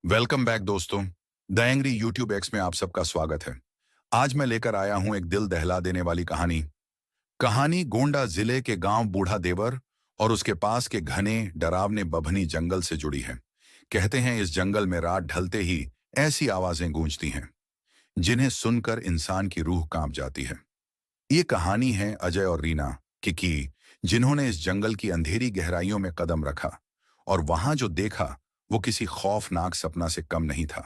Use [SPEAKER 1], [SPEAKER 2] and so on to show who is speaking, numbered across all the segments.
[SPEAKER 1] Welcome back दोस्तों। The angry YouTube x में आप सबका स्वागत है। आज मैं लेकर आया हूं एक दिल दहला देने वाली कहानी। कहानी गोंडा जिले के गांव बूढ़ा देवर और उसके पास के घने डरावने बभनी जंगल से जुड़ी है। कहते हैं इस जंगल में रात ढलते ही ऐसी आवाजें गूंजती हैं जिन्हें सुनकर इंसान की रूह कांप जाती है। ये कहानी है अजय और रीना की जिन्होंने इस जंगल की अंधेरी गहराइयों में कदम रखा और वहां जो देखा वो किसी खौफनाक सपना से कम नहीं था।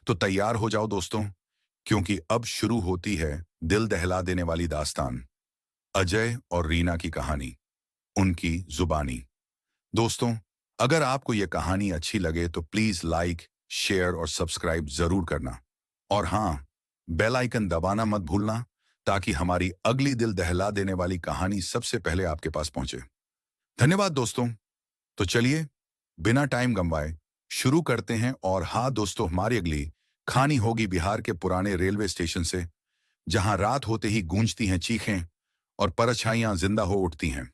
[SPEAKER 1] तो तैयार हो जाओ दोस्तों, क्योंकि अब शुरू होती है दिल दहला देने वाली दास्तान, अजय और रीना की कहानी, उनकी जुबानी। दोस्तों, अगर आपको यह कहानी अच्छी लगे तो प्लीज लाइक, शेयर और सब्सक्राइब जरूर करना। और हाँ, बेल आइकन दबाना मत भूलना ताकि हमारी अगली दिल दहला देने वाली कहानी सबसे पहले आपके पास पहुंचे। धन्यवाद दोस्तों। तो चलिए बिना टाइम गंवाए शुरू करते हैं। और हाँ दोस्तों, हमारी अगली कहानी होगी बिहार के पुराने रेलवे स्टेशन से, जहां रात होते ही गूंजती हैं चीखें और परछाइयां जिंदा हो उठती हैं।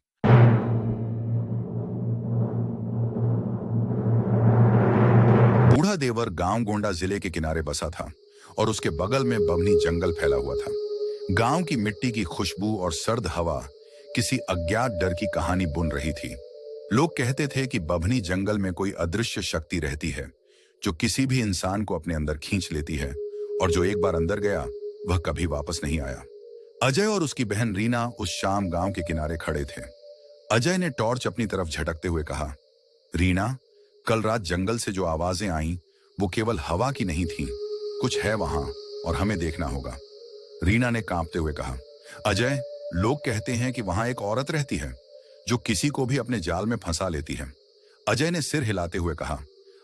[SPEAKER 1] बूढ़ा देवर गांव गोंडा जिले के किनारे बसा था और उसके बगल में बवनी जंगल फैला हुआ था। गांव की मिट्टी की खुशबू और सर्द हवा किसी अज्ञात डर की कहानी बुन रही थी। लोग कहते थे कि बभनी जंगल में कोई अदृश्य शक्ति रहती है जो किसी भी इंसान को अपने अंदर खींच लेती है, और जो एक बार अंदर गया वह कभी वापस नहीं आया। अजय और उसकी बहन रीना उस शाम गांव के किनारे खड़े थे। अजय ने टॉर्च अपनी तरफ झटकते हुए कहा, रीना, कल रात जंगल से जो आवाजें आईं वो केवल हवा की नहीं थी, कुछ है वहां और हमें देखना होगा। रीना ने कांपते हुए कहा, अजय, लोग कहते हैं कि वहां एक औरत रहती है जो किसी को भी अपने जाल में फंसा लेती है। अजय ने सिर हिलाते हुए कहा,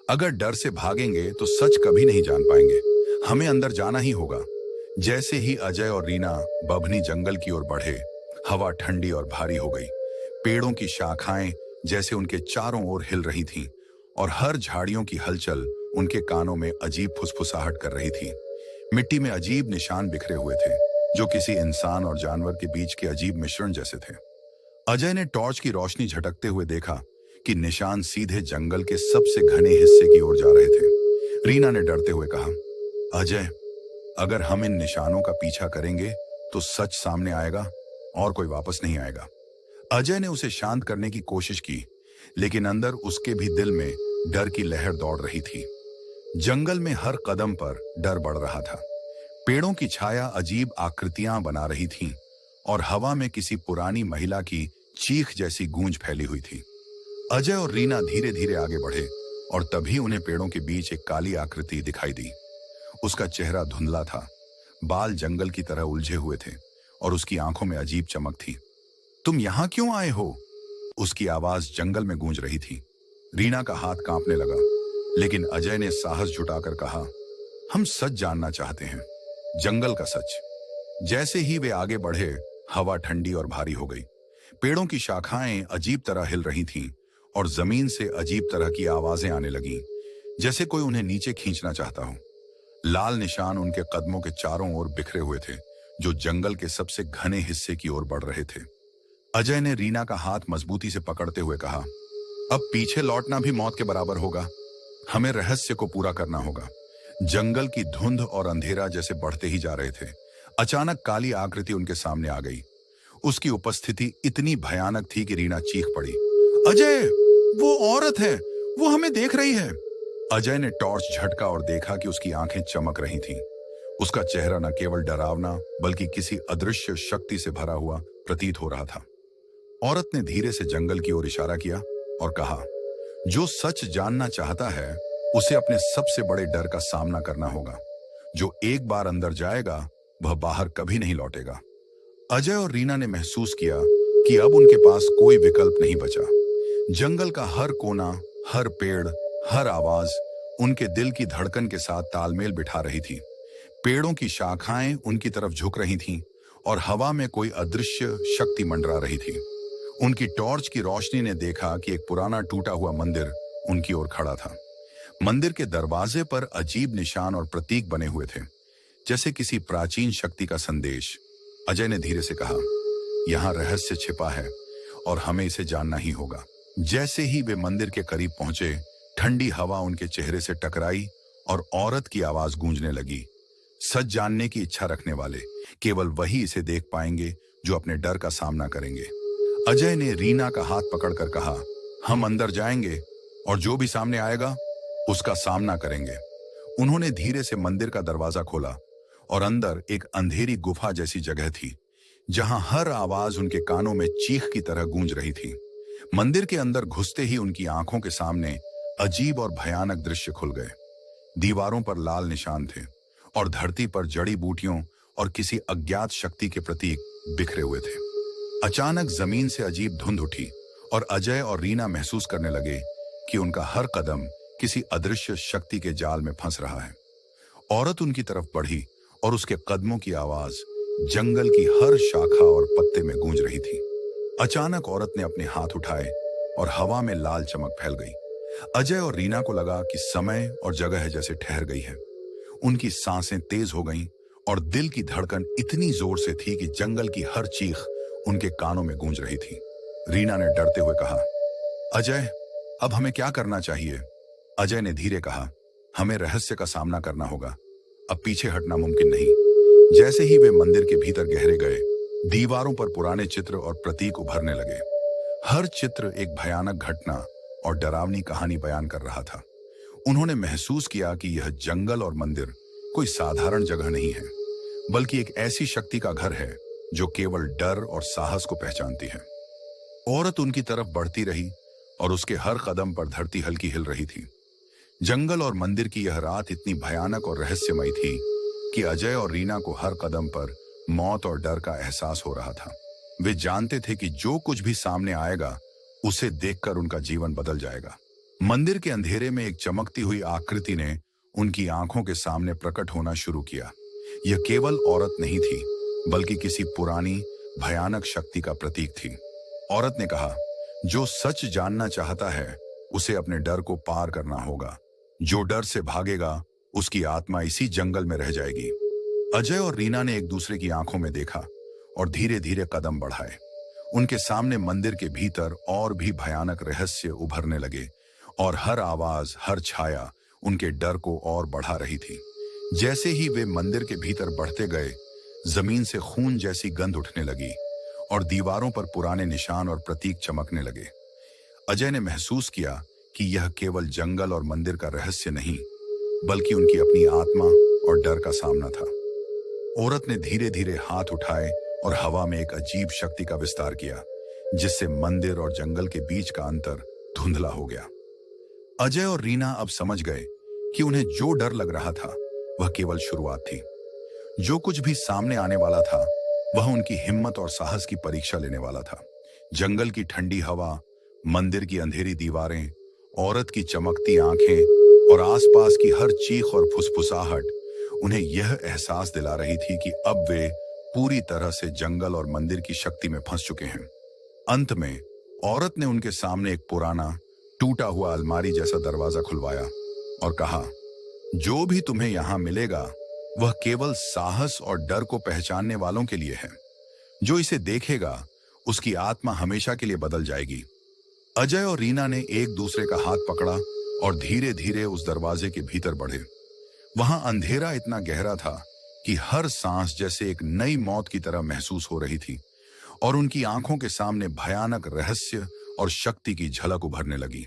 [SPEAKER 1] अगर डर से भागेंगे तो सच कभी नहीं जान पाएंगे, हमें अंदर जाना ही होगा। जैसे ही अजय और रीना बभनी जंगल की ओर बढ़े, हवा ठंडी और भारी हो गई। पेड़ों की शाखाएं जैसे उनके चारों ओर हिल रही थीं और हर झाड़ियों की हलचल उनके कानों में अजीब फुसफुसाहट कर रही थी। मिट्टी में अजीब निशान बिखरे हुए थे जो किसी इंसान और जानवर के बीच के अजीब मिश्रण जैसे थे। अजय ने टॉर्च की रोशनी झटकते हुए देखा कि निशान सीधे जंगल के सबसे घने हिस्से की ओर जा रहे थे। रीना ने डरते हुए कहा, अजय, अगर हम इन निशानों का पीछा करेंगे तो सच सामने आएगा और कोई वापस नहीं आएगा। अजय ने उसे शांत करने की कोशिश की, लेकिन अंदर उसके भी दिल में डर की लहर दौड़ रही थी। जंगल में हर कदम पर डर बढ़ रहा था। पेड़ों की छाया अजीब आकृतियां बना रही थी और हवा में किसी पुरानी महिला की चीख जैसी गूंज फैली हुई थी। अजय और रीना धीरे धीरे आगे बढ़े और तभी उन्हें पेड़ों के बीच एक काली आकृति दिखाई दी। उसका चेहरा धुंधला था, बाल जंगल की तरह उलझे हुए थे और उसकी आंखों में अजीब चमक थी। तुम यहां क्यों आए हो? उसकी आवाज जंगल में गूंज रही थी। रीना का हाथ कांपने लगा, लेकिन अजय ने साहस जुटाकर कहा, हम सच जानना चाहते हैं, जंगल का सच। जैसे ही वे आगे बढ़े, हवा ठंडी और भारी हो गई। पेड़ों की शाखाएं अजीब तरह हिल रही थीं और जमीन से अजीब तरह की आवाजें आने लगीं, जैसे कोई उन्हें नीचे खींचना चाहता हो। लाल निशान उनके कदमों के चारों ओर बिखरे हुए थे, जो जंगल के सबसे घने हिस्से की ओर बढ़ रहे थे। अजय ने रीना का हाथ मजबूती से पकड़ते हुए कहा, अब पीछे लौटना भी मौत के बराबर होगा, हमें रहस्य को पूरा करना होगा। जंगल की धुंध और अंधेरा जैसे बढ़ते ही जा रहे थे। अचानक काली आकृति उनके सामने आ गई। उसकी उपस्थिति इतनी भयानक थी कि रीना चीख पड़ी, अजय, वो औरत है, वो हमें देख रही है। अजय ने टॉर्च झटका और देखा कि उसकी आंखें चमक रही थीं। उसका चेहरा न केवल डरावना बल्कि किसी अदृश्य शक्ति से भरा हुआ प्रतीत हो रहा था। औरत ने धीरे से जंगल की ओर इशारा किया और कहा, जो सच जानना चाहता है उसे अपने सबसे बड़े डर का सामना करना होगा। जो एक बार अंदर जाएगा वह बाहर कभी नहीं लौटेगा। अजय और रीना ने महसूस किया कि अब उनके पास कोई विकल्प नहीं बचा। जंगल का हर कोना, हर पेड़, हर आवाज उनके दिल की धड़कन के साथ तालमेल बिठा रही थी। पेड़ों की शाखाएं उनकी तरफ झुक रही थीं और हवा में कोई अदृश्य शक्ति मंडरा रही थी। उनकी टॉर्च की रोशनी ने देखा कि एक पुराना टूटा हुआ मंदिर उनकी ओर खड़ा था। मंदिर के दरवाजे पर अजीब निशान और प्रतीक बने हुए थे, जैसे किसी प्राचीन शक्ति का संदेश। अजय ने धीरे से कहा, यहाँ रहस्य छिपा है और हमें इसे जानना ही होगा। जैसे ही वे मंदिर के करीब पहुंचे, ठंडी हवा उनके चेहरे से टकराई और औरत की आवाज गूंजने लगी, सच जानने की इच्छा रखने वाले केवल वही इसे देख पाएंगे जो अपने डर का सामना करेंगे। अजय ने रीना का हाथ पकड़कर कहा, हम अंदर जाएंगे और जो भी सामने आएगा उसका सामना करेंगे। उन्होंने धीरे से मंदिर का दरवाजा खोला और अंदर एक अंधेरी गुफा जैसी जगह थी जहां हर आवाज उनके कानों में चीख की तरह गूंज रही थी। मंदिर के अंदर घुसते ही उनकी आंखों के सामने अजीब और भयानक दृश्य खुल गए। दीवारों पर लाल निशान थे और धरती पर जड़ी बूटियों और किसी अज्ञात शक्ति के प्रतीक बिखरे हुए थे। अचानक जमीन से अजीब धुंध उठी और अजय और रीना महसूस करने लगे कि उनका हर कदम किसी अदृश्य शक्ति के जाल में फंस रहा है। औरत उनकी तरफ बढ़ी और उसके कदमों की आवाज जंगल की हर शाखा और पत्ते में गूंज रही थी। अचानक औरत ने अपने हाथ उठाए और हवा में लाल चमक फैल गई। अजय और रीना को लगा कि समय और जगह जैसे ठहर गई है। उनकी सांसें तेज हो गईं और दिल की धड़कन इतनी जोर से थी कि जंगल की हर चीख उनके कानों में गूंज रही थी। रीना ने डरते हुए कहा, अजय, अब हमें क्या करना चाहिए? अजय ने धीरे कहा, हमें रहस्य का सामना करना होगा। अब पीछे हटना मुमकिन नहीं। जैसे ही वे मंदिर के भीतर गहरे गए, दीवारों पर पुराने चित्र और प्रतीक उभरने लगे। हर चित्र एक भयानक घटना और डरावनी कहानी बयान कर रहा था। उन्होंने महसूस किया कि यह जंगल और मंदिर कोई साधारण जगह नहीं है, बल्कि एक ऐसी शक्ति का घर है जो केवल डर और साहस को पहचानती है। औरत उनकी तरफ बढ़ती रही और उसके हर कदम पर धरती हल्की हिल रही थी। जंगल और मंदिर की यह रात इतनी भयानक और रहस्यमयी थी कि अजय और रीना को हर कदम पर मौत और डर का एहसास हो रहा था। वे जानते थे कि जो कुछ भी सामने आएगा उसे देखकर उनका जीवन बदल जाएगा। मंदिर के अंधेरे में एक चमकती हुई आकृति ने उनकी आंखों के सामने प्रकट होना शुरू किया। यह केवल औरत नहीं थी, बल्कि किसी पुरानी भयानक शक्ति का प्रतीक थी। औरत ने कहा, जो सच जानना चाहता है उसे अपने डर को पार करना होगा। जो डर से भागेगा उसकी आत्मा इसी जंगल में रह जाएगी। अजय और रीना ने एक दूसरे की आंखों में देखा और धीरे धीरे कदम बढ़ाए। उनके सामने मंदिर के भीतर और भी भयानक रहस्य उभरने लगे और हर आवाज, हर छाया उनके डर को और बढ़ा रही थी। जैसे ही वे मंदिर के भीतर बढ़ते गए, जमीन से खून जैसी गंध उठने लगी और दीवारों पर पुराने निशान और प्रतीक चमकने लगे। अजय ने महसूस किया कि यह केवल जंगल और मंदिर का रहस्य नहीं, बल्कि उनकी अपनी आत्मा और डर का सामना था। औरत ने धीरे धीरे हाथ उठाए और हवा में एक अजीब शक्ति का विस्तार किया, जिससे मंदिर और जंगल के बीच का अंतर धुंधला हो गया। अजय और रीना अब समझ गए कि उन्हें जो डर लग रहा था वह केवल शुरुआत थी। जो कुछ भी सामने आने वाला था वह उनकी हिम्मत और साहस की परीक्षा लेने वाला था। जंगल की ठंडी हवा, मंदिर की अंधेरी दीवारें, औरत की चमकती आंखें और आसपास की हर चीख और फुसफुसाहट उन्हें यह एहसास दिला रही थी कि अब वे पूरी तरह से जंगल और मंदिर की शक्ति में फंस चुके हैं। अंत में औरत ने उनके सामने एक पुराना टूटा हुआ अलमारी जैसा दरवाजा खुलवाया और कहा, जो भी तुम्हें यहां मिलेगा वह केवल साहस और डर को पहचानने वालों के लिए है। जो इसे देखेगा उसकी आत्मा हमेशा के लिए बदल जाएगी। अजय और रीना ने एक दूसरे का हाथ पकड़ा और धीरे धीरे उस दरवाजे के भीतर बढ़े। वहां अंधेरा इतना गहरा था कि हर सांस जैसे एक नई मौत की तरह महसूस हो रही थी और उनकी आंखों के सामने भयानक रहस्य और शक्ति की झलक उभरने लगी।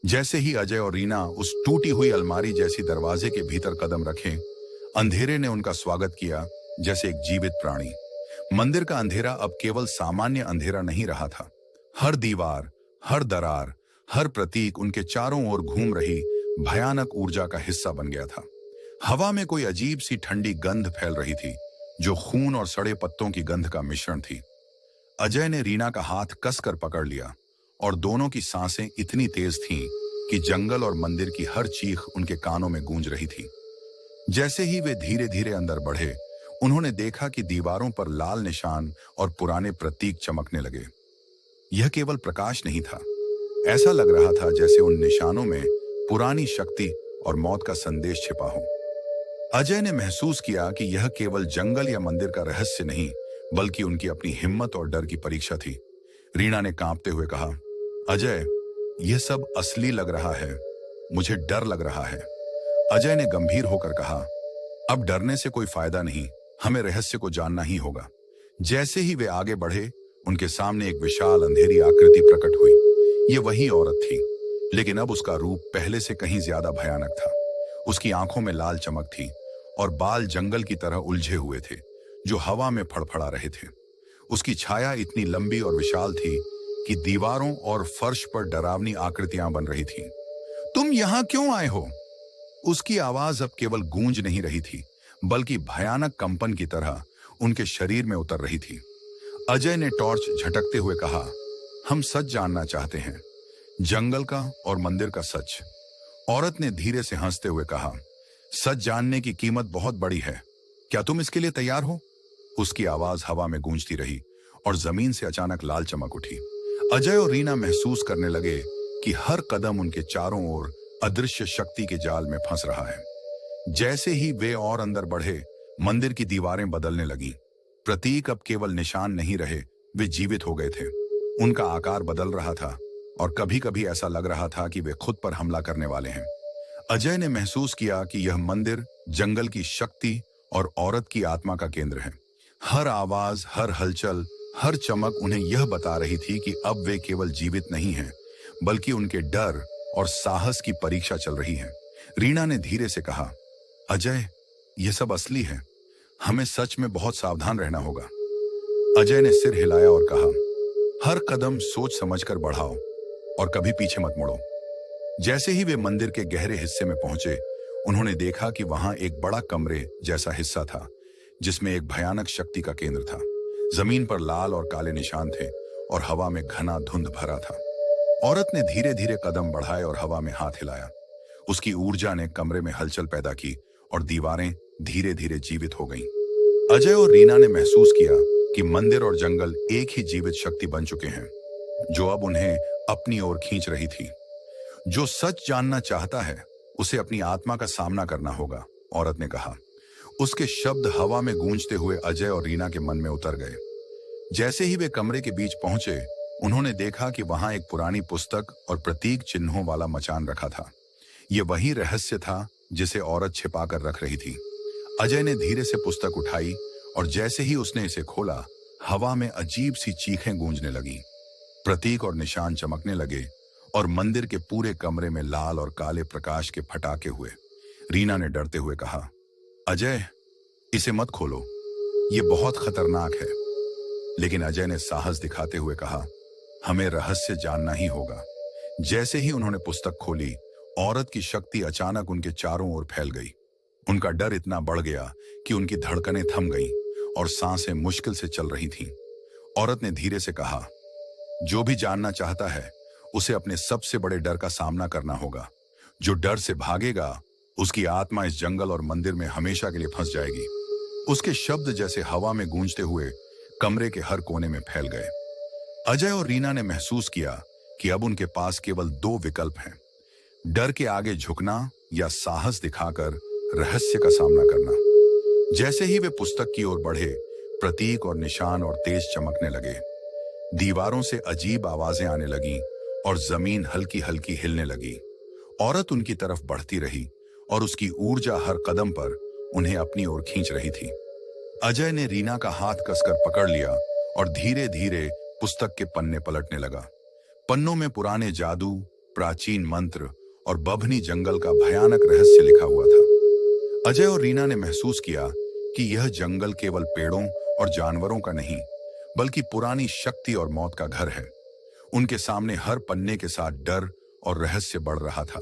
[SPEAKER 1] जैसे ही अजय और रीना उस टूटी हुई अलमारी जैसी दरवाजे के भीतर कदम रखे, अंधेरे ने उनका स्वागत किया जैसे एक जीवित प्राणी। मंदिर का अंधेरा अब केवल सामान्य अंधेरा नहीं रहा था। हर दीवार, हर दरार, हर प्रतीक उनके चारों ओर घूम रही भयानक ऊर्जा का हिस्सा बन गया था। हवा में कोई अजीब सी ठंडी गंध फैल रही थी, जो खून और सड़े पत्तों की गंध का मिश्रण थी। अजय ने रीना का हाथ कसकर पकड़ लिया और दोनों की सांसें इतनी तेज थीं कि जंगल और मंदिर की हर चीख उनके कानों में गूंज रही थी। जैसे ही वे धीरे धीरे अंदर बढ़े, उन्होंने देखा कि दीवारों पर लाल निशान और पुराने प्रतीक चमकने लगे। यह केवल प्रकाश नहीं था, ऐसा लग रहा था जैसे उन निशानों में पुरानी शक्ति और मौत का संदेश छिपा हो। अजय ने महसूस किया कि यह केवल जंगल या मंदिर का रहस्य नहीं, बल्कि उनकी अपनी हिम्मत और डर की परीक्षा थी। रीना ने कांपते हुए कहा, अजय, यह सब असली लग रहा है, मुझे डर लग रहा है। अजय ने गंभीर होकर कहा, अब डरने से कोई फायदा नहीं, हमें रहस्य को जानना ही होगा। जैसे ही वे आगे बढ़े, उनके सामने एक विशाल अंधेरी आकृति प्रकट हुई। ये वही औरत थी, लेकिन अब उसका रूप पहले से कहीं ज्यादा भयानक था। उसकी आंखों में लाल चमक थी और बाल जंगल की तरह उलझे हुए थे, जो हवा में फड़फड़ा रहे थे। उसकी छाया इतनी लंबी और विशाल थी कि दीवारों और फर्श पर डरावनी आकृतियां बन रही थीं। तुम यहां क्यों आए हो? उसकी आवाज अब केवल गूंज नहीं रही थी, बल्कि भयानक कंपन की तरह उनके शरीर में उतर रही थी। अजय ने टॉर्च झटकते हुए कहा, हम सच जानना चाहते हैं, जंगल का और मंदिर का सच। औरत ने धीरे से हंसते हुए कहा, सच जानने की कीमत बहुत बड़ी है, क्या तुम इसके लिए तैयार हो? उसकी आवाज हवा में गूंजती रही और जमीन से अचानक लाल चमक उठी। अजय और रीना महसूस करने लगे कि हर कदम उनके चारों ओर अदृश्य शक्ति के जाल में फंस रहा है। जैसे ही वे और अंदर बढ़े, मंदिर की दीवारें बदलने लगीं। प्रतीक अब केवल निशान नहीं रहे, वे जीवित हो गए थे। उनका आकार बदल रहा था और कभी-कभी ऐसा लग रहा था कि वे खुद पर हमला करने वाले हैं। अजय ने महसूस किया कि यह मंदिर जंगल की शक्ति और औरत की आत्मा का केंद्र है। हर आवाज, हर हलचल, हर चमक उन्हें यह बता रही थी कि अब वे केवल जीवित नहीं हैं, बल्कि उनके डर और साहस की परीक्षा चल रही है। रीना ने धीरे से कहा, अजय, यह सब असली है, हमें सच में बहुत सावधान रहना होगा। अजय ने सिर हिलाया और कहा, हर कदम सोच समझकर बढ़ाओ और कभी पीछे मत मुड़ो। जैसे ही वे मंदिर के गहरे हिस्से में पहुंचे, उन्होंने देखा कि वहां एक बड़ा कमरे जैसा हिस्सा था, जिसमें एक भयानक शक्ति का केंद्र था। जमीन पर लाल और काले निशान थे और हवा में घना धुंध भरा था। औरत ने धीरे धीरे कदम बढ़ाए और हवा में हाथ हिलाया। उसकी ऊर्जा ने कमरे में हलचल पैदा की और दीवारें धीरे धीरे जीवित हो गईं। अजय और रीना ने महसूस किया कि मंदिर और जंगल एक ही जीवित शक्ति बन चुके हैं, जो अब उन्हें अपनी ओर खींच रही थी। जो सच जानना चाहता है, उसे अपनी आत्मा का सामना करना होगा, औरत ने कहा। उसके शब्द हवा में गूंजते हुए अजय और रीना के मन में उतर गए। जैसे ही वे कमरे के बीच पहुंचे, उन्होंने देखा कि वहां एक पुरानी पुस्तक और प्रतीक चिन्हों वाला मचान रखा था। यह वही रहस्य था जिसे औरत छिपाकर रख रही थी। अजय ने धीरे से पुस्तक उठाई और जैसे ही उसने इसे खोला, हवा में अजीब सी चीखें गूंजने लगी। प्रतीक और निशान चमकने लगे और मंदिर के पूरे कमरे में लाल और काले प्रकाश के फटाके हुए। रीना ने डरते हुए कहा, अजय, इसे मत खोलो, यह बहुत खतरनाक है। लेकिन अजय ने साहस दिखाते हुए कहा, हमें रहस्य जानना ही होगा। जैसे ही उन्होंने पुस्तक खोली, औरत की शक्ति अचानक उनके चारों ओर फैल गई। उनका डर इतना बढ़ गया कि उनकी धड़कनें थम गईं और सांसें मुश्किल से चल रही थीं। औरत ने धीरे से कहा, जो भी जानना चाहता है, उसे अपने सबसे बड़े डर का सामना करना होगा। जो डर से भागेगा, उसकी आत्मा इस जंगल और मंदिर में हमेशा के लिए फंस जाएगी। उसके शब्द जैसे हवा में गूंजते हुए कमरे के हर कोने में फैल गए। अजय और रीना ने महसूस किया कि अब उनके पास केवल दो विकल्प हैं, डर के आगे झुकना या साहस दिखाकर रहस्य का सामना करना। जैसे ही वे पुस्तक की ओर बढ़े, प्रतीक और निशान और तेज चमकने लगे। दीवारों से अजीब आवाजें आने लगीं और जमीन हल्की हल्की हिलने लगी। औरत उनकी तरफ बढ़ती रही और उसकी ऊर्जा हर कदम पर उन्हें अपनी ओर खींच रही थी। अजय ने रीना का हाथ कसकर पकड़ लिया और धीरे धीरे पुस्तक के पन्ने पलटने लगा। पन्नों में पुराने जादू, प्राचीन मंत्र और बभनी जंगल का भयानक रहस्य लिखा हुआ था। अजय और रीना ने महसूस किया कि यह जंगल केवल पेड़ों और जानवरों का नहीं, बल्कि पुरानी शक्ति और मौत का घर है। उनके सामने हर पन्ने के साथ डर और रहस्य बढ़ रहा था।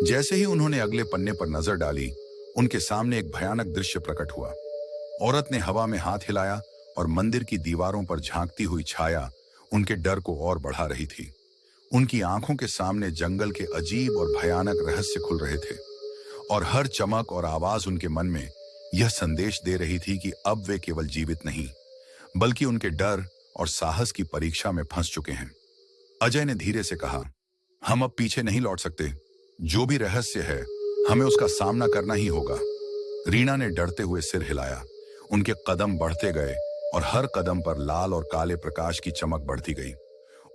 [SPEAKER 1] जैसे ही उन्होंने अगले पन्ने पर नजर डाली, उनके सामने एक भयानक दृश्य प्रकट हुआ। औरत ने हवा में हाथ हिलाया और मंदिर की दीवारों पर झांकती हुई छाया उनके डर को और बढ़ा रही थी। उनकी आंखों के सामने जंगल के अजीब और भयानक रहस्य खुल रहे थे और हर चमक और आवाज उनके मन में यह संदेश दे रही थी कि अब वे केवल जीवित नहीं, बल्कि उनके डर और साहस की परीक्षा में फंस चुके हैं। अजय ने धीरे से कहा, हम अब पीछे नहीं लौट सकते। जो भी रहस्य है, हमें उसका सामना करना ही होगा। रीना ने डरते हुए सिर हिलाया। उनके कदम बढ़ते गए और हर कदम पर लाल और काले प्रकाश की चमक बढ़ती गई।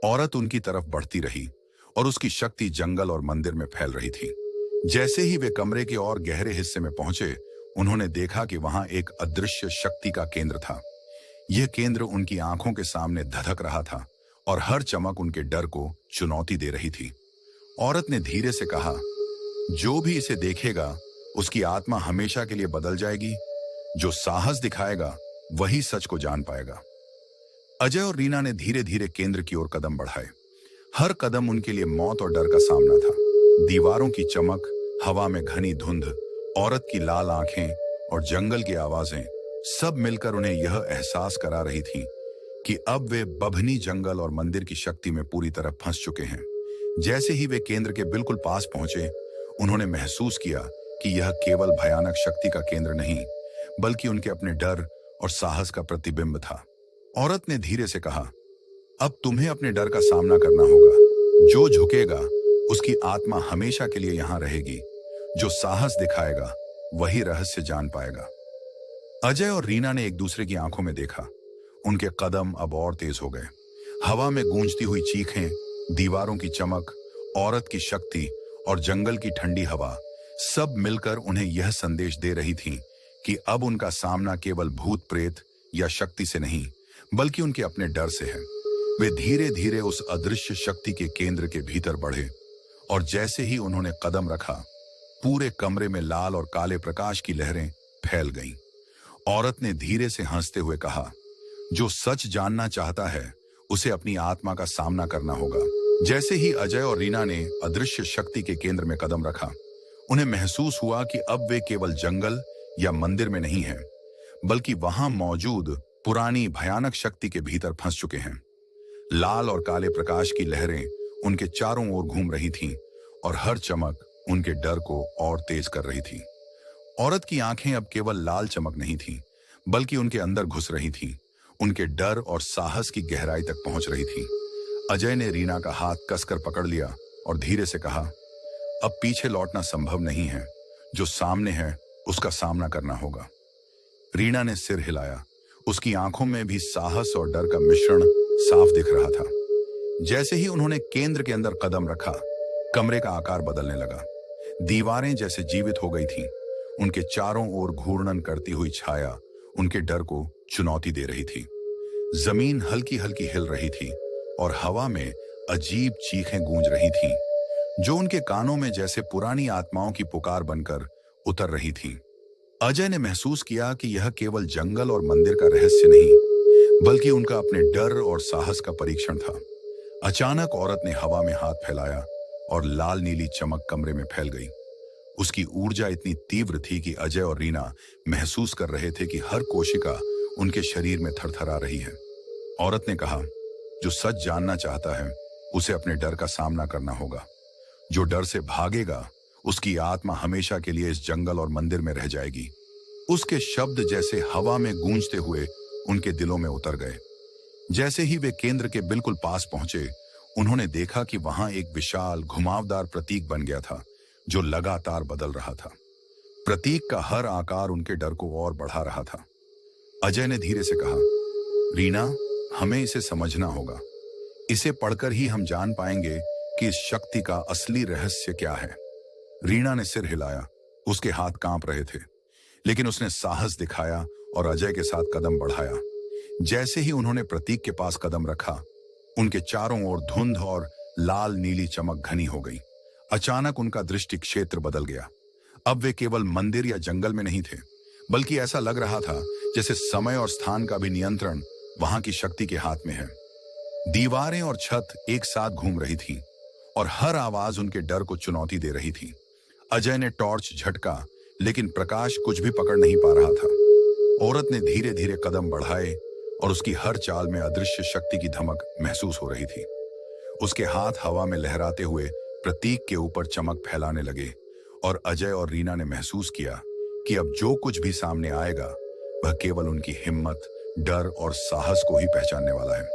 [SPEAKER 1] औरत उनकी तरफ बढ़ती रही और उसकी शक्ति जंगल और मंदिर में फैल रही थी। जैसे ही वे कमरे के और गहरे हिस्से में पहुंचे, उन्होंने देखा कि वहां एक अदृश्य शक्ति का केंद्र था। यह केंद्र उनकी आंखों के सामने धधक रहा था और हर चमक उनके डर को चुनौती दे रही थी। औरत ने धीरे से कहा, जो भी इसे देखेगा उसकी आत्मा हमेशा के लिए बदल जाएगी। जो साहस दिखाएगा वही सच को जान पाएगा। अजय और रीना ने धीरे धीरे केंद्र की ओर कदम बढ़ाए। हर कदम उनके लिए मौत और डर का सामना था। दीवारों की चमक, हवा में घनी धुंध, औरत की लाल आंखें और जंगल की आवाजें सब मिलकर उन्हें यह एहसास करा रही थी कि अब वे बभनी जंगल और मंदिर की शक्ति में पूरी तरह फंस चुके हैं। जैसे ही वे केंद्र के बिल्कुल पास पहुंचे, उन्होंने महसूस किया कि यह केवल भयानक शक्ति का केंद्र नहीं, बल्कि उनके अपने डर और साहस का प्रतिबिंब था। औरत ने धीरे से कहा, अब तुम्हें अपने डर का सामना करना होगा। जो झुकेगा उसकी आत्मा हमेशा के लिए यहां रहेगी। जो साहस दिखाएगा वही रहस्य जान पाएगा। अजय और रीना ने एक दूसरे की आंखों में देखा। उनके कदम अब और तेज हो गए। हवा में गूंजती हुई चीखें, दीवारों की चमक, औरत की शक्ति और जंगल की ठंडी हवा सब मिलकर उन्हें यह संदेश दे रही थी कि अब उनका सामना केवल भूत प्रेत या शक्ति से नहीं, बल्कि उनके अपने डर से है। वे धीरे धीरे उस अदृश्य शक्ति के केंद्र के भीतर बढ़े और जैसे ही उन्होंने कदम रखा, पूरे कमरे में लाल और काले प्रकाश की लहरें फैल गईं। औरत ने धीरे से हंसते हुए कहा, जो सच जानना चाहता है उसे अपनी आत्मा का सामना करना होगा। जैसे ही अजय और रीना ने अदृश्य शक्ति के केंद्र में कदम रखा, उन्हें महसूस हुआ कि अब वे केवल जंगल या मंदिर में नहीं हैं, बल्कि वहां मौजूद पुरानी भयानक शक्ति के भीतर फंस चुके हैं। लाल और काले प्रकाश की लहरें उनके चारों ओर घूम रही थीं और हर चमक उनके डर को और तेज कर रही थी। औरत की आंखें अब केवल लाल चमक नहीं थीं, बल्कि उनके अंदर घुस रही थीं। उनके डर और साहस की गहराई तक पहुंच रही थी। अजय ने रीना का हाथ कसकर पकड़ लिया और धीरे से कहा, अब पीछे लौटना संभव नहीं है। जो सामने है उसका सामना करना होगा। रीना ने सिर हिलाया। उसकी आंखों में भी साहस और डर का मिश्रण साफ दिख रहा था। जैसे ही उन्होंने केंद्र के अंदर कदम रखा, कमरे का आकार बदलने लगा। दीवारें जैसे जीवित हो गई थीं। उनके चारों ओर घूर्णन करती हुई छाया उनके डर को चुनौती दे रही थी। जमीन हल्की हल्की हिल रही थी और हवा में अजीब चीखें गूंज रही थीं, जो उनके कानों में जैसे पुरानी आत्माओं की पुकार बनकर उतर रही थीं। अजय ने महसूस किया कि यह केवल जंगल और मंदिर का रहस्य नहीं, बल्कि उनका अपने डर और साहस का परीक्षण था। अचानक औरत ने हवा में हाथ फैलाया और लाल नीली चमक कमरे में फैल गई। उसकी ऊर्जा इतनी तीव्र थी कि अजय और रीना महसूस कर रहे थे कि हर कोशिका उनके शरीर में थरथरा रही है। औरत ने कहा, जो सच जानना चाहता है उसे अपने डर का सामना करना होगा। जो डर से भागेगा उसकी आत्मा हमेशा के लिए इस जंगल और मंदिर में रह जाएगी। उसके शब्द जैसे हवा में गूंजते हुए उनके दिलों में उतर गए। जैसे ही वे केंद्र के बिल्कुल पास पहुंचे, उन्होंने देखा कि वहां एक विशाल घुमावदार प्रतीक बन गया था, जो लगातार बदल रहा था। प्रतीक का हर आकार उनके डर को और बढ़ा रहा था। अजय ने धीरे से कहा, रीना, हमें इसे समझना होगा। इसे पढ़कर ही हम जान पाएंगे कि इस शक्ति का असली रहस्य क्या है। रीना ने सिर हिलाया। उसके हाथ कांप रहे थे, लेकिन उसने साहस दिखाया और अजय के साथ कदम बढ़ाया। जैसे ही उन्होंने प्रतीक के पास कदम रखा, उनके चारों ओर धुंध और लाल नीली चमक घनी हो गई। अचानक उनका दृष्टि क्षेत्र बदल गया। अब वे केवल मंदिर या जंगल में नहीं थे, बल्कि ऐसा लग रहा था जैसे समय और स्थान का भी नियंत्रण वहां की शक्ति के हाथ में है। दीवारें और छत एक साथ घूम रही थी और हर आवाज उनके डर को चुनौती दे रही थी। अजय ने टॉर्च झटका, लेकिन प्रकाश कुछ भी पकड़ नहीं पा रहा था। औरत ने धीरे धीरे कदम बढ़ाए और उसकी हर चाल में अदृश्य शक्ति की धमक महसूस हो रही थी। उसके हाथ हवा में लहराते हुए प्रतीक के ऊपर चमक फैलाने लगे और अजय और रीना ने महसूस किया कि अब जो कुछ भी सामने आएगा वह केवल उनकी हिम्मत, डर और साहस को ही पहचानने वाला है।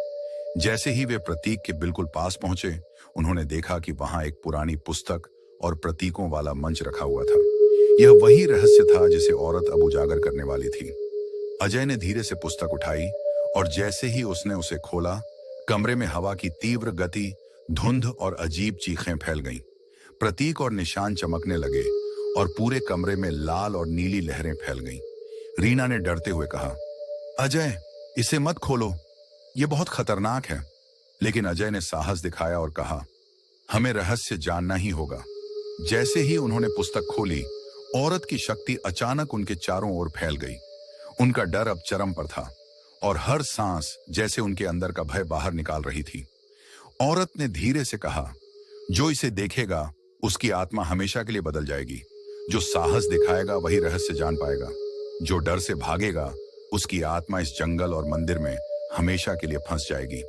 [SPEAKER 1] जैसे ही वे प्रतीक के बिल्कुल पास पहुंचे, उन्होंने देखा कि वहां एक पुरानी पुस्तक और प्रतीकों वाला मंच रखा हुआ था। यह वही रहस्य था जिसे औरत अब उजागर करने वाली थी। अजय ने धीरे से पुस्तक उठाई और जैसे ही उसने उसे खोला, कमरे में हवा की तीव्र गति, धुंध और अजीब चीखें फैल गईं। प्रतीक और निशान चमकने लगे और पूरे कमरे में लाल और नीली लहरें फैल गईं। रीना ने डरते हुए कहा, अजय, इसे मत खोलो, यह बहुत खतरनाक है। लेकिन अजय ने साहस दिखाया और कहा, हमें रहस्य जानना ही होगा। जैसे ही उन्होंने पुस्तक खोली, औरत की शक्ति अचानक उनके चारों ओर फैल गई। उनका डर अब चरम पर था और हर सांस जैसे उनके अंदर का भय बाहर निकाल रही थी। औरत ने धीरे से कहा, जो इसे देखेगा उसकी आत्मा हमेशा के लिए बदल जाएगी। जो साहस दिखाएगा वही रहस्य जान पाएगा। जो डर से भागेगा उसकी आत्मा इस जंगल और मंदिर में हमेशा के लिए फंस जाएगी।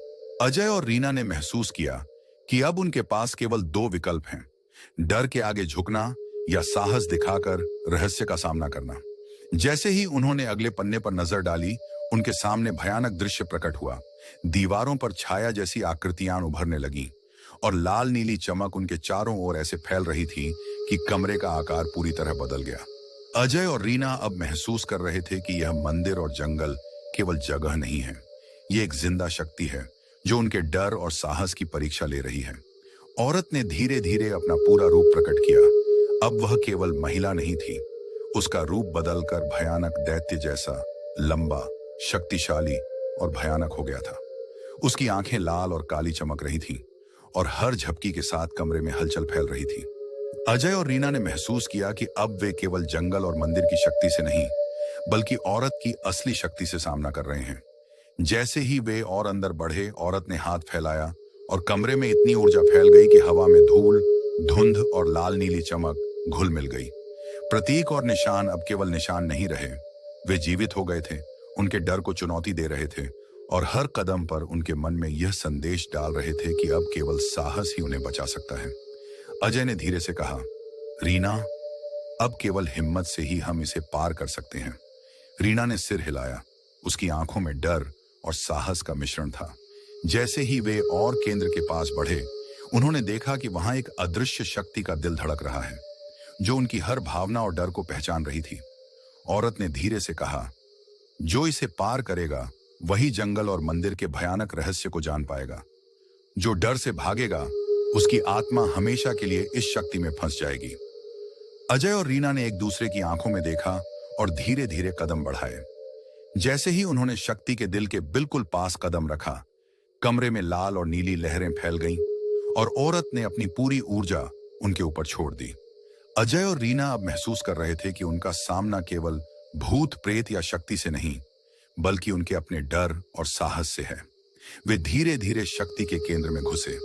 [SPEAKER 1] अजय और रीना ने महसूस किया कि अब उनके पास केवल दो विकल्प हैं, डर के आगे झुकना या साहस दिखाकर रहस्य का सामना करना। जैसे ही उन्होंने अगले पन्ने पर नजर डाली, उनके सामने भयानक दृश्य प्रकट हुआ। दीवारों पर छाया जैसी आकृतियां उभरने लगीं और लाल नीली चमक उनके चारों ओर ऐसे फैल रही थी कि कमरे का आकार पूरी तरह बदल गया। अजय और रीना अब महसूस कर रहे थे कि यह मंदिर और जंगल केवल जगह नहीं है, ये एक जिंदा शक्ति है जो उनके डर और साहस की परीक्षा ले रही है। औरत ने धीरे धीरे अपना पूरा रूप प्रकट किया। अब वह केवल महिला नहीं थी, उसका रूप बदलकर भयानक दैत्य जैसा, लंबा, शक्तिशाली और भयानक हो गया था। उसकी आंखें लाल और काली चमक रही थीं और हर झपकी के साथ कमरे में हलचल फैल रही थी। अजय और रीना ने महसूस किया कि अब वे केवल जंगल और मंदिर की शक्ति से नहीं, बल्कि औरत की असली शक्ति से सामना कर रहे हैं। जैसे ही वे और अंदर बढ़े, औरत ने हाथ फैलाया और कमरे में इतनी ऊर्जा फैल गई कि हवा में धूल, धुंध और लाल नीली चमक घुल मिल गई। प्रतीक और निशान अब केवल निशान नहीं रहे, वे जीवित हो गए थे, उनके डर को चुनौती दे रहे थे और हर कदम पर उनके मन में यह संदेश डाल रहे थे कि अब केवल साहस ही उन्हें बचा सकता है। अजय ने धीरे से कहा, रीना, अब केवल हिम्मत से ही हम इसे पार कर सकते हैं। रीना ने सिर हिलाया, उसकी आंखों में डर और साहस का मिश्रण था। जैसे ही वे और केंद्र के पास बढ़े, उन्होंने देखा कि वहां एक अदृश्य शक्ति का दिल धड़क रहा है, जो उनकी हर भावना और डर को पहचान रही थी। औरत ने धीरे से कहा, जो इसे पार करेगा वही जंगल और मंदिर के भयानक रहस्य को जान पाएगा। जो डर से भागेगा उसकी आत्मा हमेशा के लिए इस शक्ति में फंस जाएगी। अजय और रीना ने एक दूसरे की आंखों में देखा और धीरे धीरे कदम बढ़ाए। जैसे ही उन्होंने शक्ति के दिल के बिल्कुल पास कदम रखा, कमरे में लाल और नीली लहरें फैल गईं और औरत ने अपनी पूरी ऊर्जा उनके ऊपर छोड़ दी। अजय और रीना अब महसूस कर रहे थे कि उनका सामना केवल भूत प्रेत या शक्ति से नहीं, बल्कि उनके अपने डर और साहस से है। वे धीरे धीरे शक्ति के केंद्र में घुसे।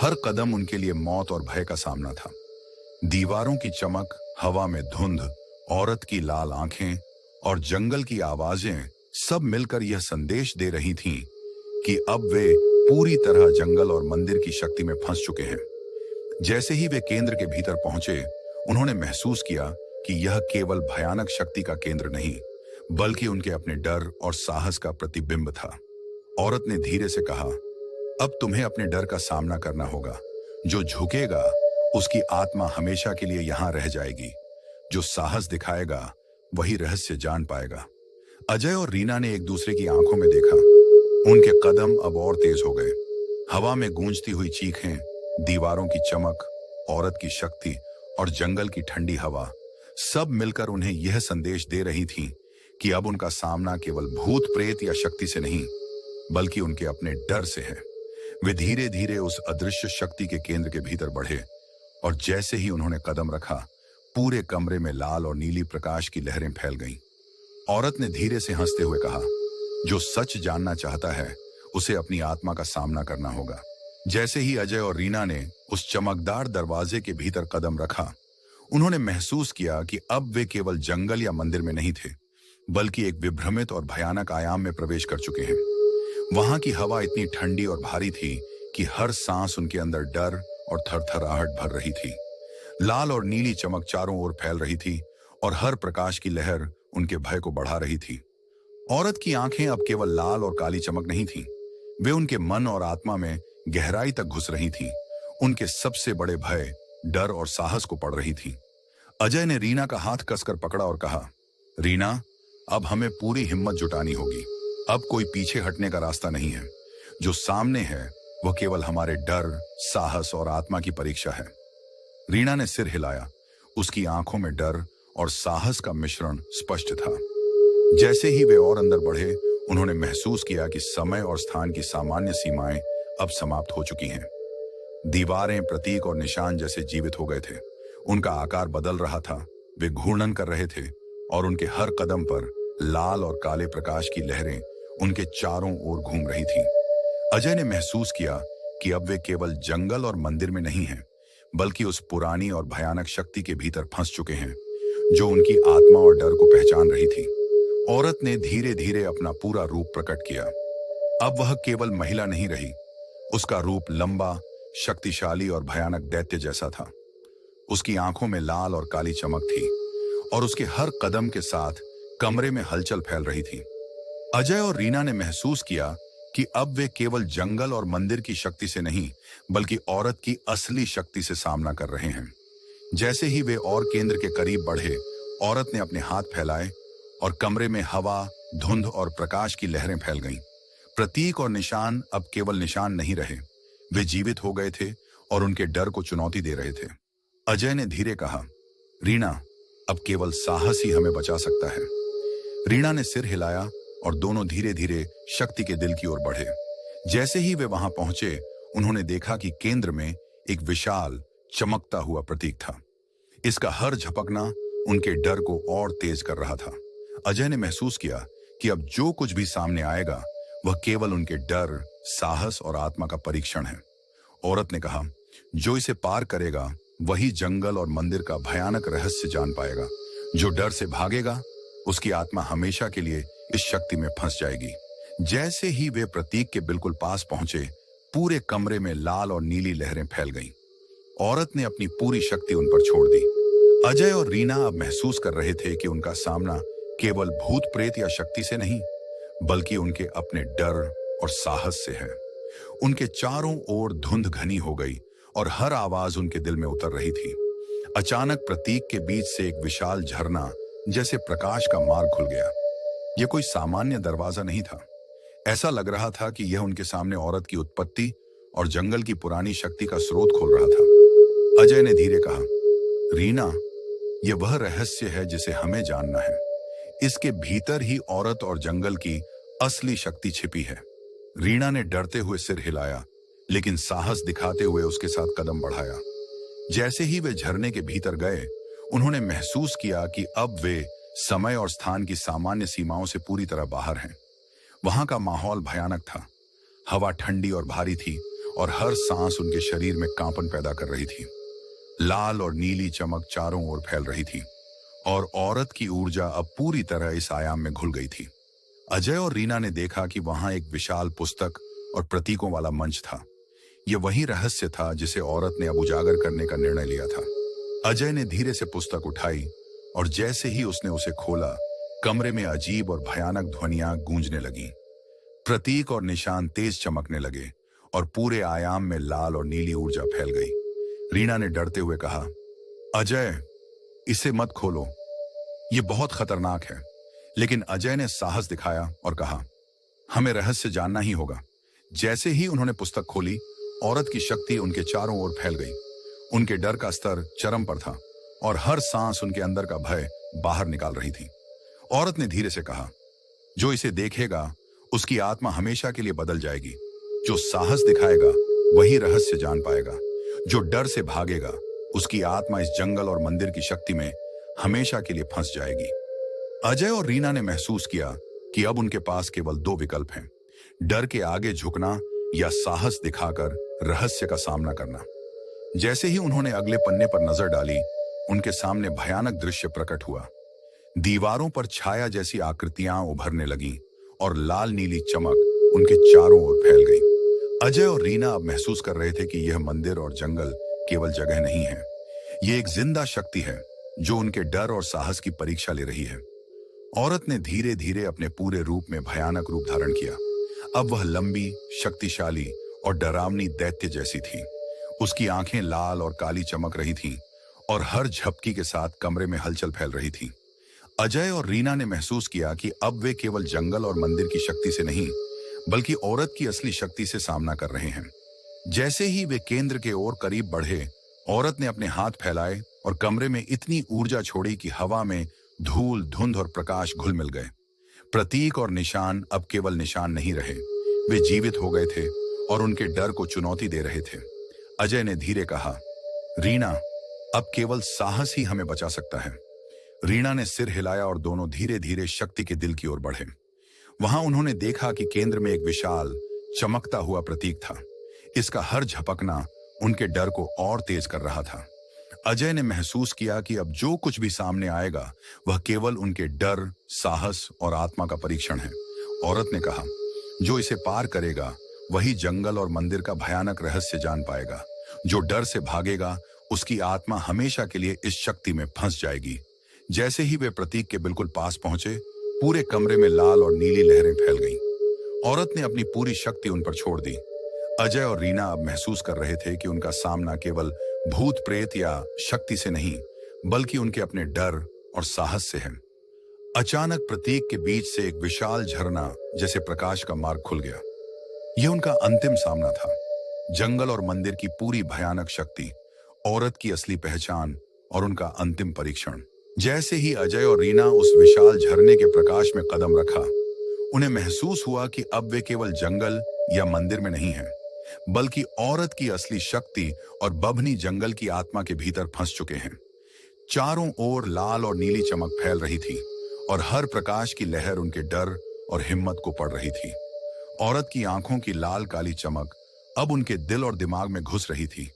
[SPEAKER 1] हर कदम उनके लिए मौत और भय का सामना था। दीवारों की चमक, हवा में धुंध, औरत की लाल आंखें और जंगल की आवाजें सब मिलकर यह संदेश दे रही थीं कि अब वे पूरी तरह जंगल और मंदिर की शक्ति में फंस चुके हैं। जैसे ही वे केंद्र के भीतर पहुंचे, उन्होंने महसूस किया कि यह केवल भयानक शक्ति का केंद्र नहीं, बल्कि उनके अपने डर और साहस का प्रतिबिंब था। औरत ने धीरे से कहा, अब तुम्हें अपने डर का सामना करना होगा। जो झुकेगा उसकी आत्मा हमेशा के लिए यहां रह जाएगी। जो साहस दिखाएगा वही रहस्य जान पाएगा। अजय और रीना ने एक दूसरे की आंखों में देखा। उनके कदम अब और तेज हो गए। हवा में गूंजती हुई चीखें, दीवारों की चमक, औरत की शक्ति और जंगल की ठंडी हवा सब मिलकर उन्हें यह संदेश दे रही थीं कि अब उनका सामना केवल भूत प्रेत या शक्ति से नहीं, बल्कि उनके अपने डर से है। वे धीरे धीरे उस अदृश्य शक्ति के केंद्र के भीतर बढ़े और जैसे ही उन्होंने कदम रखा, पूरे कमरे में लाल और नीली प्रकाश की लहरें फैल गईं। औरत ने धीरे से हंसते हुए कहा, जो सच जानना चाहता है उसे अपनी आत्मा का सामना करना होगा। जैसे ही अजय और रीना ने उस चमकदार दरवाजे के भीतर कदम रखा, उन्होंने महसूस किया कि अब वे केवल जंगल या मंदिर में नहीं थे, बल्कि एक विभ्रमित और भयानक आयाम में प्रवेश कर चुके हैं। वहां की हवा इतनी ठंडी और भारी थी कि हर सांस उनके अंदर डर और थरथराहट भर रही थी। लाल और नीली चमक चारों ओर फैल रही थी और हर प्रकाश की लहर उनके भय को बढ़ा रही थी। औरत की आंखें अब केवल लाल और काली चमक नहीं थीं, वे उनके मन और आत्मा में गहराई तक घुस रही थीं। उनके सबसे बड़े भय, डर और साहस को पढ़ रही थीं। अजय ने रीना का हाथ कसकर पकड़ा और कहा, रीना, अब हमें पूरी हिम्मत जुटानी होगी। अब कोई पीछे हटने का रास्ता नहीं है। जो सामने है वह केवल हमारे डर, साहस और आत्मा की परीक्षा है। रीना ने सिर हिलाया। उसकी आंखों में डर और साहस का मिश्रण स्पष्ट था। जैसे ही वे और अंदर बढ़े, उन्होंने महसूस किया कि समय और स्थान की सामान्य सीमाएं अब समाप्त हो चुकी हैं। दीवारें, प्रतीक और निशान जैसे जीवित हो गए थे। उनका आकार बदल रहा था। वे घूर्णन कर रहे थे और उनके हर कदम पर लाल और काले प्रकाश की लहरें उनके चारों ओर घूम रही थीं। अजय ने महसूस किया कि अब वे केवल जंगल और मंदिर में नहीं हैं, बल्कि उस पुरानी और भयानक शक्ति के भीतर फंस चुके हैं, जो उनकी आत्मा और डर को पहचान रही थी। औरत ने धीरे धीरे अपना पूरा रूप प्रकट किया। अब वह केवल महिला नहीं रही। उसका रूप लंबा, शक्तिशाली और भयानक दैत्य जैसा था। उसकी आंखों में लाल और काली चमक थी और उसके हर कदम के साथ कमरे में हलचल फैल रही थी। अजय और रीना ने महसूस किया कि अब वे केवल जंगल और मंदिर की शक्ति से नहीं, बल्कि औरत की असली शक्ति से सामना कर रहे हैं। जैसे ही वे और केंद्र के करीब बढ़े, औरत ने अपने हाथ फैलाए और कमरे में हवा, धुंध और प्रकाश की लहरें फैल गईं। प्रतीक और निशान अब केवल निशान नहीं रहे, वे जीवित हो गए थे और उनके डर को चुनौती दे रहे थे। अजय ने धीरे कहा, रीना, अब केवल साहस ही हमें बचा सकता है। रीना ने सिर हिलाया और दोनों धीरे धीरे शक्ति के दिल की ओर बढ़े। जैसे ही वे वहां पहुंचे, उन्होंने देखा कि केंद्र में एक विशाल, चमकता हुआ प्रतीक था। इसका हर झपकना उनके डर को और तेज कर रहा था। अजय ने महसूस किया कि अब जो कुछ भी सामने आएगा, वह केवल उनके डर, साहस और आत्मा का परीक्षण है। औरत ने कहा, जो इसे पार करेगा वही जंगल और मंदिर का भयानक रहस्य जान पाएगा। जो डर से भागेगा, उसकी आत्मा हमेशा के लिए इस शक्ति में फंस जाएगी। जैसे ही वे प्रतीक के बिल्कुल पास पहुंचे, पूरे कमरे में लाल और नीली लहरें फैल गईं। औरत ने अपनी पूरी शक्ति उन पर छोड़ दी। अजय और रीना अब महसूस कर रहे थे कि उनका सामना केवल भूत प्रेत या शक्ति से नहीं, बल्कि उनके अपने डर और साहस से है। उनके चारों ओर धुंध घनी हो गई और हर आवाज उनके दिल में उतर रही थी। अचानक प्रतीक के बीच से एक विशाल झरना जैसे प्रकाश का मार्ग खुल गया। यह कोई सामान्य दरवाजा नहीं था। ऐसा लग रहा था कि यह उनके सामने औरत की उत्पत्ति और जंगल की पुरानी शक्ति का स्रोत खोल रहा था। अजय ने धीरे कहा, रीना, यह वह रहस्य है जिसे हमें जानना है। इसके भीतर ही औरत और जंगल की असली शक्ति छिपी है। रीना ने डरते हुए सिर हिलाया, लेकिन साहस दिखाते हुए उसके साथ कदम बढ़ाया। जैसे ही वे झरने के भीतर गए, उन्होंने महसूस किया कि अब वे समय और स्थान की सामान्य सीमाओं से पूरी तरह बाहर हैं। वहां का माहौल भयानक था। हवा ठंडी और भारी थी और हर सांस उनके शरीर में कांपन पैदा कर रही थी। लाल और नीली चमक चारों ओर फैल रही थी और औरत की ऊर्जा अब पूरी तरह इस आयाम में घुल गई थी। अजय और रीना ने देखा कि वहां एक विशाल पुस्तक और प्रतीकों वाला मंच था। यह वही रहस्य था जिसे औरत ने अब उजागर करने का निर्णय लिया था। अजय ने धीरे से पुस्तक उठाई और जैसे ही उसने उसे खोला, कमरे में अजीब और भयानक ध्वनियां गूंजने लगीं। प्रतीक और निशान तेज चमकने लगे और पूरे आयाम में लाल और नीली ऊर्जा फैल गई। रीना ने डरते हुए कहा, अजय, इसे मत खोलो, यह बहुत खतरनाक है। लेकिन अजय ने साहस दिखाया और कहा, हमें रहस्य जानना ही होगा। जैसे ही उन्होंने पुस्तक खोली, औरत की शक्ति उनके चारों ओर फैल गई। उनके डर का स्तर चरम पर था और हर सांस उनके अंदर का भय बाहर निकाल रही थी। औरत ने धीरे से कहा, जो इसे देखेगा उसकी आत्मा हमेशा के लिए बदल जाएगी। जो साहस दिखाएगा वही रहस्य जान पाएगा। जो डर से भागेगा उसकी आत्मा इस जंगल और मंदिर की शक्ति में हमेशा के लिए फंस जाएगी। अजय और रीना ने महसूस किया कि अब उनके पास केवल दो विकल्प हैं, डर के आगे झुकना या साहस दिखाकर रहस्य का सामना करना। जैसे ही उन्होंने अगले पन्ने पर नजर डाली, उनके सामने भयानक दृश्य प्रकट हुआ। दीवारों पर छाया जैसी आकृतियां उभरने लगीं और लाल नीली चमक उनके चारों ओर फैल गई। अजय और रीना अब महसूस कर रहे थे कि यह मंदिर और जंगल केवल जगह नहीं है, यह एक जिंदा शक्ति है जो उनके डर और साहस की परीक्षा ले रही है। औरत ने धीरे धीरे अपने पूरे रूप में भयानक रूप धारण किया। अब वह लंबी, शक्तिशाली और डरावनी दैत्य जैसी थी। उसकी आंखें लाल और काली चमक रही थीं और हर झपकी के साथ कमरे में हलचल फैल रही थी। अजय और रीना ने महसूस किया कि अब वे केवल जंगल और मंदिर की शक्ति से नहीं, बल्कि औरत की असली शक्ति से सामना कर रहे हैं। जैसे ही वे केंद्र के ओर करीब बढ़े, औरत ने अपने हाथ फैलाए और कमरे में इतनी ऊर्जा छोड़ी कि हवा में धूल, धुंध और प्रकाश घुल मिल गए। प्रतीक और निशान अब केवल निशान नहीं रहे, वे जीवित हो गए थे और उनके डर को चुनौती दे रहे थे। अजय ने धीरे कहा, रीना, अब केवल साहस ही हमें बचा सकता है। रीना ने सिर हिलाया और दोनों धीरे धीरे शक्ति के दिल की ओर बढ़े। वहां उन्होंने देखा कि केंद्र में एक विशाल, चमकता हुआ प्रतीक था। इसका हर झपकना उनके डर को और तेज कर रहा था। अजय ने महसूस किया कि अब जो कुछ भी सामने आएगा वह केवल उनके डर, साहस और आत्मा का परीक्षण है। औरत ने कहा, जो इसे पार करेगा वही जंगल और मंदिर का भयानक रहस्य जान पाएगा। जो डर से भागेगा उसकी आत्मा हमेशा के लिए इस शक्ति में फंस जाएगी। जैसे ही वे प्रतीक के बिल्कुल पास पहुंचे, पूरे कमरे में लाल और नीली लहरें फैल गईं। औरत ने अपनी पूरी शक्ति उन पर छोड़ दी। अजय और रीना अब महसूस कर रहे थे कि उनका सामना केवल भूत प्रेत या शक्ति से नहीं, बल्कि उनके अपने डर और साहस से है। अचानक प्रतीक के बीच से एक विशाल झरना जैसे प्रकाश का मार्ग खुल गया। यह उनका अंतिम सामना था। जंगल और मंदिर की पूरी भयानक शक्ति, औरत की असली पहचान और उनका अंतिम परीक्षण। जैसे ही अजय और रीना उस विशाल झरने के प्रकाश में कदम रखा, उन्हें महसूस हुआ कि अब वे केवल जंगल या मंदिर में नहीं हैं, बल्कि औरत की असली शक्ति और बभनी जंगल की आत्मा के भीतर फंस चुके हैं। चारों ओर लाल और नीली चमक फैल रही थी और हर प्रकाश की लहर उनके डर और हिम्मत को पड़ रही थी। औरत की आंखों की लाल काली चमक अब उनके दिल और दिमाग में घुस रही थी,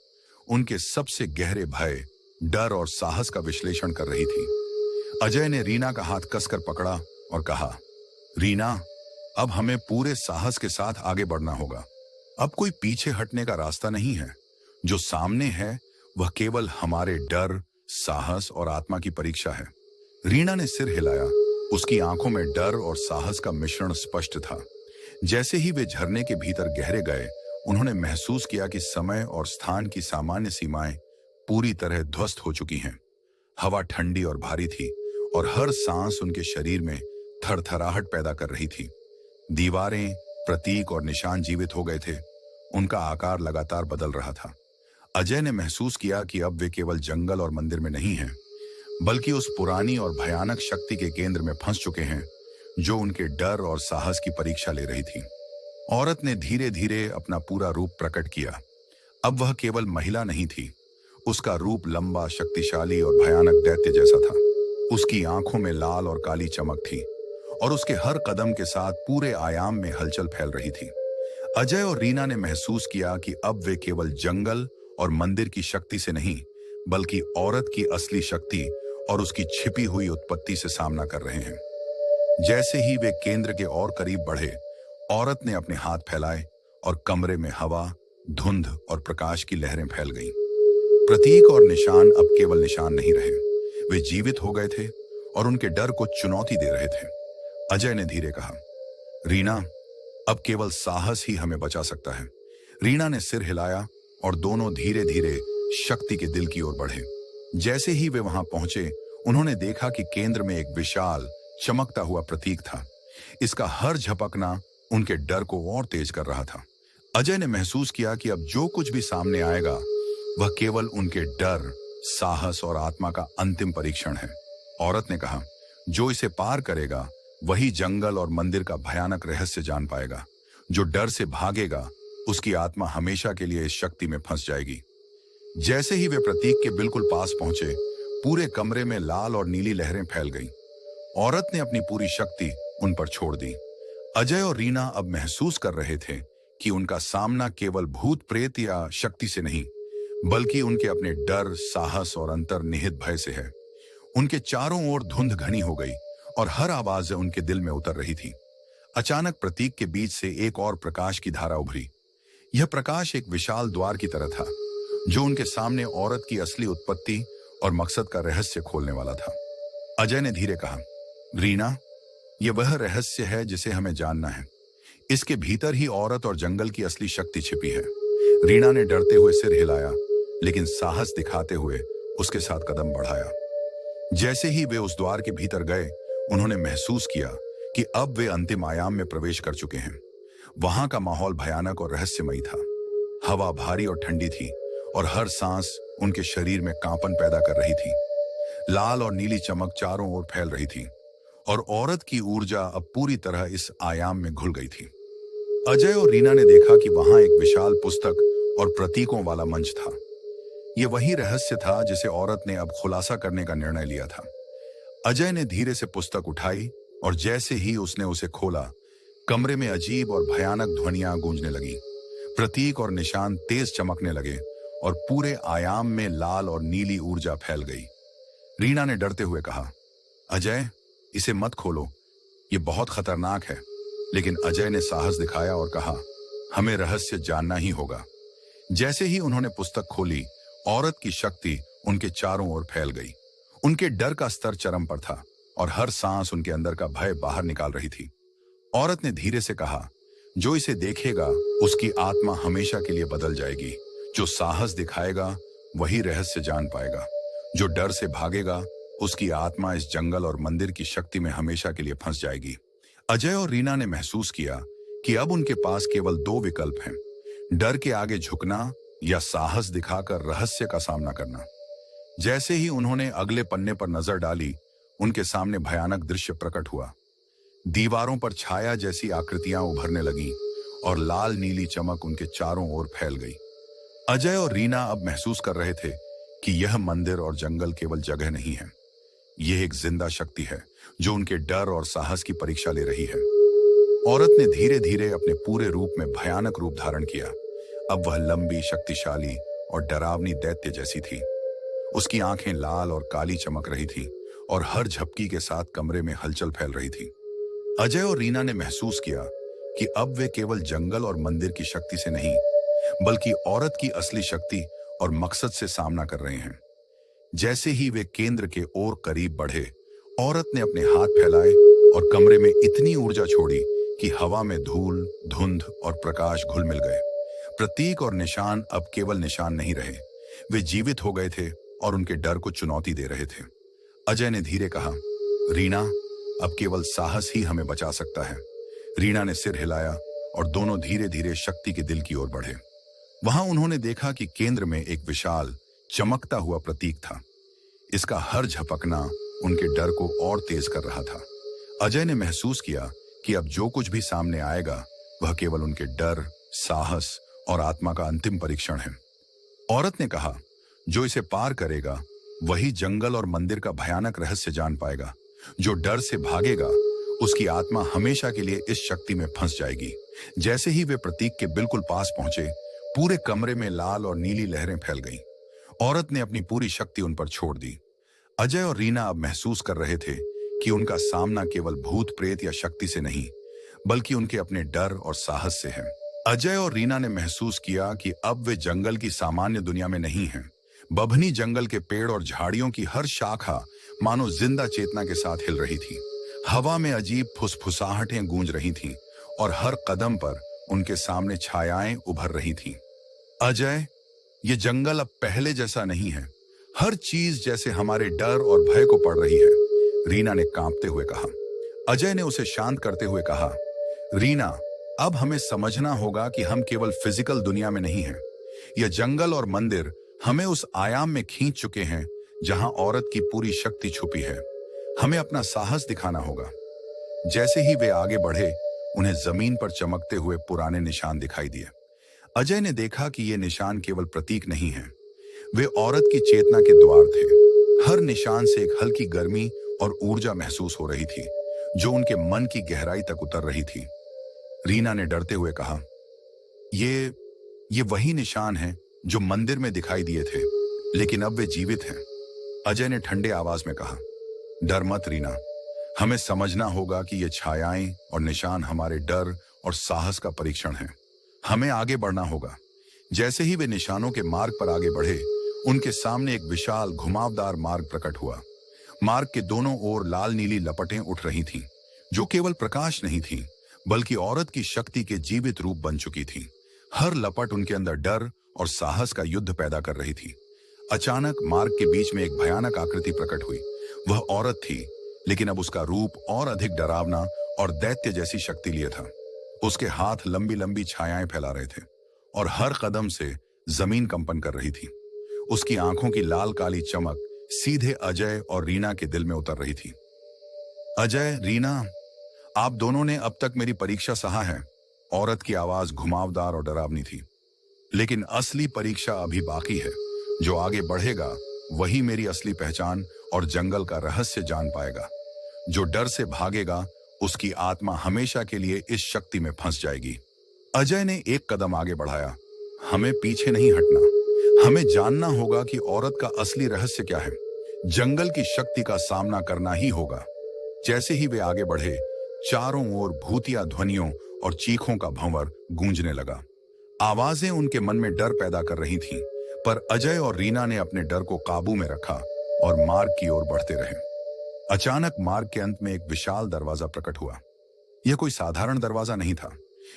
[SPEAKER 1] उनके सबसे गहरे भय, डर और साहस का विश्लेषण कर रही थी। अजय ने रीना का हाथ कसकर पकड़ा और कहा, रीना, अब हमें पूरे साहस के साथ आगे बढ़ना होगा। अब कोई पीछे हटने का रास्ता नहीं है। जो सामने है वह केवल हमारे डर, साहस और आत्मा की परीक्षा है। रीना ने सिर हिलाया। उसकी आंखों में डर और साहस का मिश्रण स्पष्ट था। जैसे ही वे झरने के भीतर गहरे गए, उन्होंने महसूस किया कि समय और स्थान की सामान्य सीमाएं पूरी तरह ध्वस्त हो चुकी हैं। हवा ठंडी और भारी थी और हर सांस उनके शरीर में थरथराहट पैदा कर रही थी। दीवारें, प्रतीक और निशान जीवित हो गए थे। उनका आकार लगातार बदल रहा था। अजय ने महसूस किया कि अब वे केवल जंगल और मंदिर में नहीं हैं, बल्कि उस पुरानी और भयानक शक्ति के केंद्र में फंस चुके हैं जो उनके डर और साहस की परीक्षा ले रही थी। औरत ने धीरे धीरे अपना पूरा रूप प्रकट किया। अब वह केवल महिला नहीं थी। उसका रूप लंबा, शक्तिशाली और भयानक दैत्य जैसा था। उसकी आंखों में लाल और काली चमक थी और उसके हर कदम के साथ पूरे आयाम में हलचल फैल रही थी। अजय और रीना ने महसूस किया कि अब वे केवल जंगल और मंदिर की शक्ति से नहीं, बल्कि औरत की असली शक्ति और उसकी छिपी हुई उत्पत्ति से सामना कर रहे हैं। जैसे ही वे केंद्र के और करीब बढ़े, औरत ने अपने हाथ फैलाए और कमरे में हवा, धुंध और प्रकाश की लहरें फैल गईं। प्रतीक और निशान अब केवल निशान नहीं रहे, वे जीवित हो गए थे और उनके डर को चुनौती दे रहे थे। अजय ने धीरे कहा, रीना, अब केवल साहस ही हमें बचा सकता है। रीना ने सिर हिलाया और दोनों धीरे धीरे शक्ति के दिल की ओर बढ़े। जैसे ही वे वहां पहुंचे, उन्होंने देखा कि केंद्र में एक विशाल, चमकता हुआ प्रतीक था। इसका हर झपकना उनके डर को और तेज कर रहा था। अजय ने महसूस किया कि अब जो कुछ भी सामने आएगा वह केवल उनके डर, साहस और आत्मा का अंतिम परीक्षण है। औरत ने कहा, जो इसे पार करेगा वही जंगल और मंदिर का भयानक रहस्य जान पाएगा। जो डर से भागेगा उसकी आत्मा हमेशा के लिए इस शक्ति में फंस जाएगी। जैसे ही वे प्रतीक के बिल्कुल पास पहुंचे, पूरे कमरे में लाल और नीली लहरें फैल गईं। औरत ने अपनी पूरी शक्ति उन पर छोड़ दी। अजय और रीना अब महसूस कर रहे थे कि उनका सामना केवल भूत प्रेत या शक्ति से नहीं, बल्कि उनके अपने डर, साहस और अंतर्निहित भय से है। उनके चारों ओर धुंध घनी हो गई और हर आवाज उनके दिल में उतर रही थी। अचानक प्रतीक के बीच से एक और प्रकाश की धारा उभरी। यह प्रकाश एक विशाल द्वार की तरह था, जो उनके सामने औरत की असली उत्पत्ति और मकसद का रहस्य खोलने वाला था। अजय ने धीरे कहा, रीना, यह वह रहस्य है जिसे हमें जानना है। इसके भीतर ही औरत और जंगल की असली शक्ति छिपी है। रीना ने डरते हुए सिर हिलाया, लेकिन साहस दिखाते हुए उसके साथ कदम बढ़ाया। जैसे ही वे उस द्वार के भीतर गए, उन्होंने महसूस किया कि अब वे अंतिम आयाम में प्रवेश कर चुके हैं। वहां का माहौल भयानक और रहस्यमयी था। हवा भारी और ठंडी थी और हर सांस उनके शरीर में कांपन पैदा कर रही थी। लाल और नीली चमक चारों ओर फैल रही थी और औरत की ऊर्जा अब पूरी तरह इस आयाम में घुल गई थी। अजय और रीना ने देखा कि वहां एक विशाल पुस्तक और प्रतीकों वाला मंच था। यह वही रहस्य था जिसे औरत ने अब खुलासा करने का निर्णय लिया था। अजय ने धीरे से पुस्तक उठाई और जैसे ही उसने उसे खोला, कमरे में अजीब और भयानक ध्वनियां गूंजने लगी। प्रतीक और निशान तेज चमकने लगे और पूरे आयाम में लाल और नीली ऊर्जा फैल गई। रीना ने डरते हुए कहा, अजय, इसे मत खोलो, ये बहुत खतरनाक है। लेकिन अजय ने साहस दिखाया और कहा, हमें रहस्य जानना ही होगा। जैसे ही उन्होंने पुस्तक खोली, औरत की शक्ति उनके चारों ओर फैल गई। उनके डर का स्तर चरम पर था और हर सांस उनके अंदर का भय बाहर निकाल रही थी। औरत ने धीरे से कहा, जो इसे देखेगा उसकी आत्मा हमेशा के लिए बदल जाएगी। जो साहस दिखाएगा वही रहस्य जान पाएगा। जो डर से भागेगा उसकी आत्मा इस जंगल और मंदिर की शक्ति में हमेशा के लिए फंस जाएगी। अजय और रीना ने महसूस किया कि अब उनके पास केवल दो विकल्प हैं, डर के आगे झुकना या साहस दिखाकर रहस्य का सामना करना। जैसे ही उन्होंने अगले पन्ने पर नजर डाली, उनके सामने भयानक दृश्य प्रकट हुआ। दीवारों पर छाया जैसी आकृतियां उभरने लगीं और लाल नीली चमक उनके चारों ओर फैल गई। अजय और रीना अब महसूस कर रहे थे कि यह मंदिर और जंगल केवल जगह नहीं है, यह एक जिंदा शक्ति है जो उनके डर और साहस की परीक्षा ले रही है। औरत ने धीरे धीरे अपने पूरे रूप में भयानक रूप धारण किया। अब वह लंबी, शक्तिशाली और डरावनी दैत्य जैसी थी। उसकी आंखें लाल और काली चमक रही थी और हर झपकी के साथ कमरे में हलचल फैल रही थी। अजय और रीना ने महसूस किया कि अब वे केवल जंगल और मंदिर की शक्ति से नहीं, बल्कि औरत की असली शक्ति और मकसद से सामना कर रहे हैं। जैसे ही वे केंद्र के ओर करीब बढ़े, औरत ने अपने हाथ फैलाए और कमरे में इतनी ऊर्जा छोड़ी कि हवा में धूल, धुंध और प्रकाश घुल मिल गए। प्रतीक और निशान अब केवल निशान नहीं रहे, वे जीवित हो गए थे और उनके डर को चुनौती दे रहे थे। अजय ने धीरे कहा, रीना, अब केवल साहस ही हमें बचा सकता है। रीना ने सिर हिलाया और दोनों धीरे धीरे शक्ति के दिल की ओर बढ़े। वहां उन्होंने देखा कि केंद्र में एक विशाल, चमकता हुआ प्रतीक था। इसका हर झपकना उनके डर को और तेज कर रहा था। अजय ने महसूस किया कि अब जो कुछ भी सामने आएगा वह केवल उनके डर, साहस और आत्मा का अंतिम परीक्षण है। औरत ने कहा, जो इसे पार करेगा वही जंगल और मंदिर का भयानक रहस्य जान पाएगा। जो डर से भागेगा उसकी आत्मा हमेशा के लिए इस शक्ति में फंस जाएगी। जैसे ही वे प्रतीक के बिल्कुल पास पहुंचे, पूरे कमरे में लाल और नीली लहरें फैल गईं। औरत ने अपनी पूरी शक्ति उन पर छोड़ दी। अजय और रीना अब महसूस कर रहे थे कि उनका सामना केवल भूत प्रेत या शक्ति से नहीं, बल्कि उनके अपने डर और साहस से है। अजय और रीना ने महसूस किया कि अब वे जंगल की सामान्य दुनिया में नहीं हैं। बभनी जंगल के पेड़ और झाड़ियों की हर शाखा मानो जिंदा चेतना के साथ हिल रही थी। हवा में अजीब फुसफुसाहटें गूंज रही थीं और हर कदम पर उनके सामने छायाएं उभर रही थीं। अजय, ये जंगल अब पहले जैसा नहीं है। हर चीज जैसे हमारे डर और भय को पड़ रही है, रीना ने कांपते हुए कहा। अजय ने उसे शांत करते हुए कहा, रीना, अब हमें समझना होगा कि हम केवल फिजिकल दुनिया में नहीं हैं। यह जंगल और मंदिर हमें उस आयाम में खींच चुके हैं जहां औरत की पूरी शक्ति छुपी है। हमें अपना साहस दिखाना होगा। जैसे ही वे आगे बढ़े, उन्हें जमीन पर चमकते हुए पुराने निशान दिखाई दिए। अजय ने देखा कि ये निशान केवल प्रतीक नहीं है, वे औरत की चेतना के द्वार थे। हर निशान से एक हल्की गर्मी और ऊर्जा महसूस हो रही थी, जो उनके मन की गहराई तक उतर रही थी। रीना ने डरते हुए कहा, ये वही निशान हैं जो मंदिर में दिखाई दिए थे, लेकिन अब वे जीवित हैं। अजय ने ठंडे आवाज में कहा, डर मत रीना, हमें समझना होगा कि ये छायाएं और निशान हमारे डर और साहस का परीक्षण है। हमें आगे बढ़ना होगा। जैसे ही वे निशानों के मार्ग पर आगे बढ़े, उनके सामने एक विशाल घुमावदार मार्ग प्रकट हुआ। मार्ग के दोनों ओर लाल नीली लपटें उठ रही थीं, जो केवल प्रकाश नहीं थीं, बल्कि औरत की शक्ति के जीवित रूप बन चुकी थीं। हर लपट उनके अंदर डर और साहस का युद्ध पैदा कर रही थी। अचानक मार्ग के बीच में एक भयानक आकृति प्रकट हुई। वह औरत थी, लेकिन अब उसका रूप और अधिक डरावना और दैत्य जैसी शक्ति लिए था। उसके हाथ लंबी लंबी छायाएं फैला रहे थे और हर कदम से जमीन कंपन कर रही थी। उसकी आंखों की लाल काली चमक सीधे अजय और रीना के दिल में उतर रही थी। अजय, रीना, आप दोनों ने अब तक मेरी परीक्षा सहा है। औरत की आवाज घुमावदार और डरावनी थी। लेकिन असली परीक्षा अभी बाकी है। जो आगे बढ़ेगा वही मेरी असली पहचान और जंगल का रहस्य जान पाएगा। जो डर से भागेगा उसकी आत्मा हमेशा के लिए इस शक्ति में फंस जाएगी। अजय ने एक कदम आगे बढ़ाया। हमें पीछे नहीं हटना। हमें जानना होगा कि औरत का असली रहस्य क्या है। जंगल की शक्ति का सामना करना ही होगा। जैसे ही वे आगे बढ़े, चारों ओर भूतिया ध्वनियों और चीखों का भंवर गूंजने लगा। आवाजें उनके मन में डर पैदा कर रही थीं, पर अजय और रीना ने अपने डर को काबू में रखा और मार्ग की ओर बढ़ते रहे। अचानक मार्ग के अंत में एक विशाल दरवाजा प्रकट हुआ। यह कोई साधारण दरवाजा नहीं था।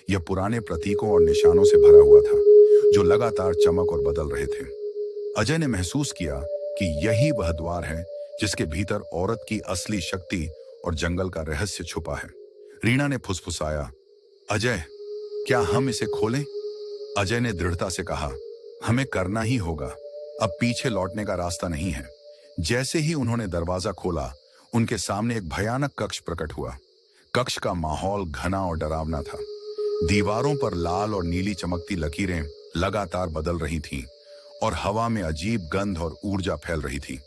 [SPEAKER 1] यह पुराने प्रतीकों और निशानों से भरा हुआ था, जो लगातार चमक और बदल रहे थे। अजय ने महसूस किया कि यही वह द्वार है जिसके भीतर औरत की असली शक्ति और जंगल का रहस्य छुपा है। रीना ने फुसफुसाया, अजय, क्या हम इसे खोलें? अजय ने दृढ़ता से कहा, हमें करना ही होगा। अब पीछे लौटने का रास्ता नहीं है। जैसे ही उन्होंने दरवाजा खोला, उनके सामने एक भयानक कक्ष प्रकट हुआ। कक्ष का माहौल घना और डरावना था। दीवारों पर लाल और नीली चमकती लकीरें लगातार बदल रही थीं और हवा में अजीब गंध और ऊर्जा फैल रही थी।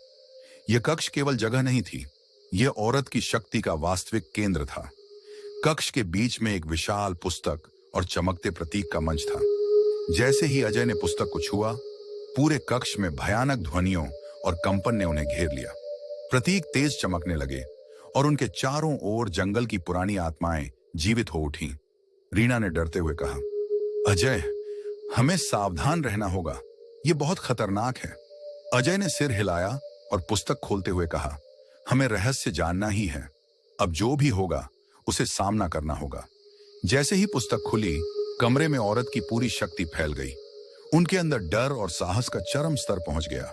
[SPEAKER 1] यह कक्ष केवल जगह नहीं थी, यह औरत की शक्ति का वास्तविक केंद्र था। कक्ष के बीच में एक विशाल पुस्तक और चमकते प्रतीक का मंच था। जैसे ही अजय ने पुस्तक को छुआ, पूरे कक्ष में भयानक ध्वनियों और कंपन ने उन्हें घेर लिया। प्रतीक तेज चमकने लगे और उनके चारों ओर जंगल की पुरानी आत्माएं जीवित हो उठीं। रीना ने डरते हुए कहा, अजय, हमें सावधान रहना होगा। यह बहुत खतरनाक है। अजय ने सिर हिलाया और पुस्तक खोलते हुए कहा, हमें रहस्य जानना ही है। अब जो भी होगा उसे सामना करना होगा। जैसे ही पुस्तक खुली, कमरे में औरत की पूरी शक्ति फैल गई। उनके अंदर डर और साहस का चरम स्तर पहुंच गया।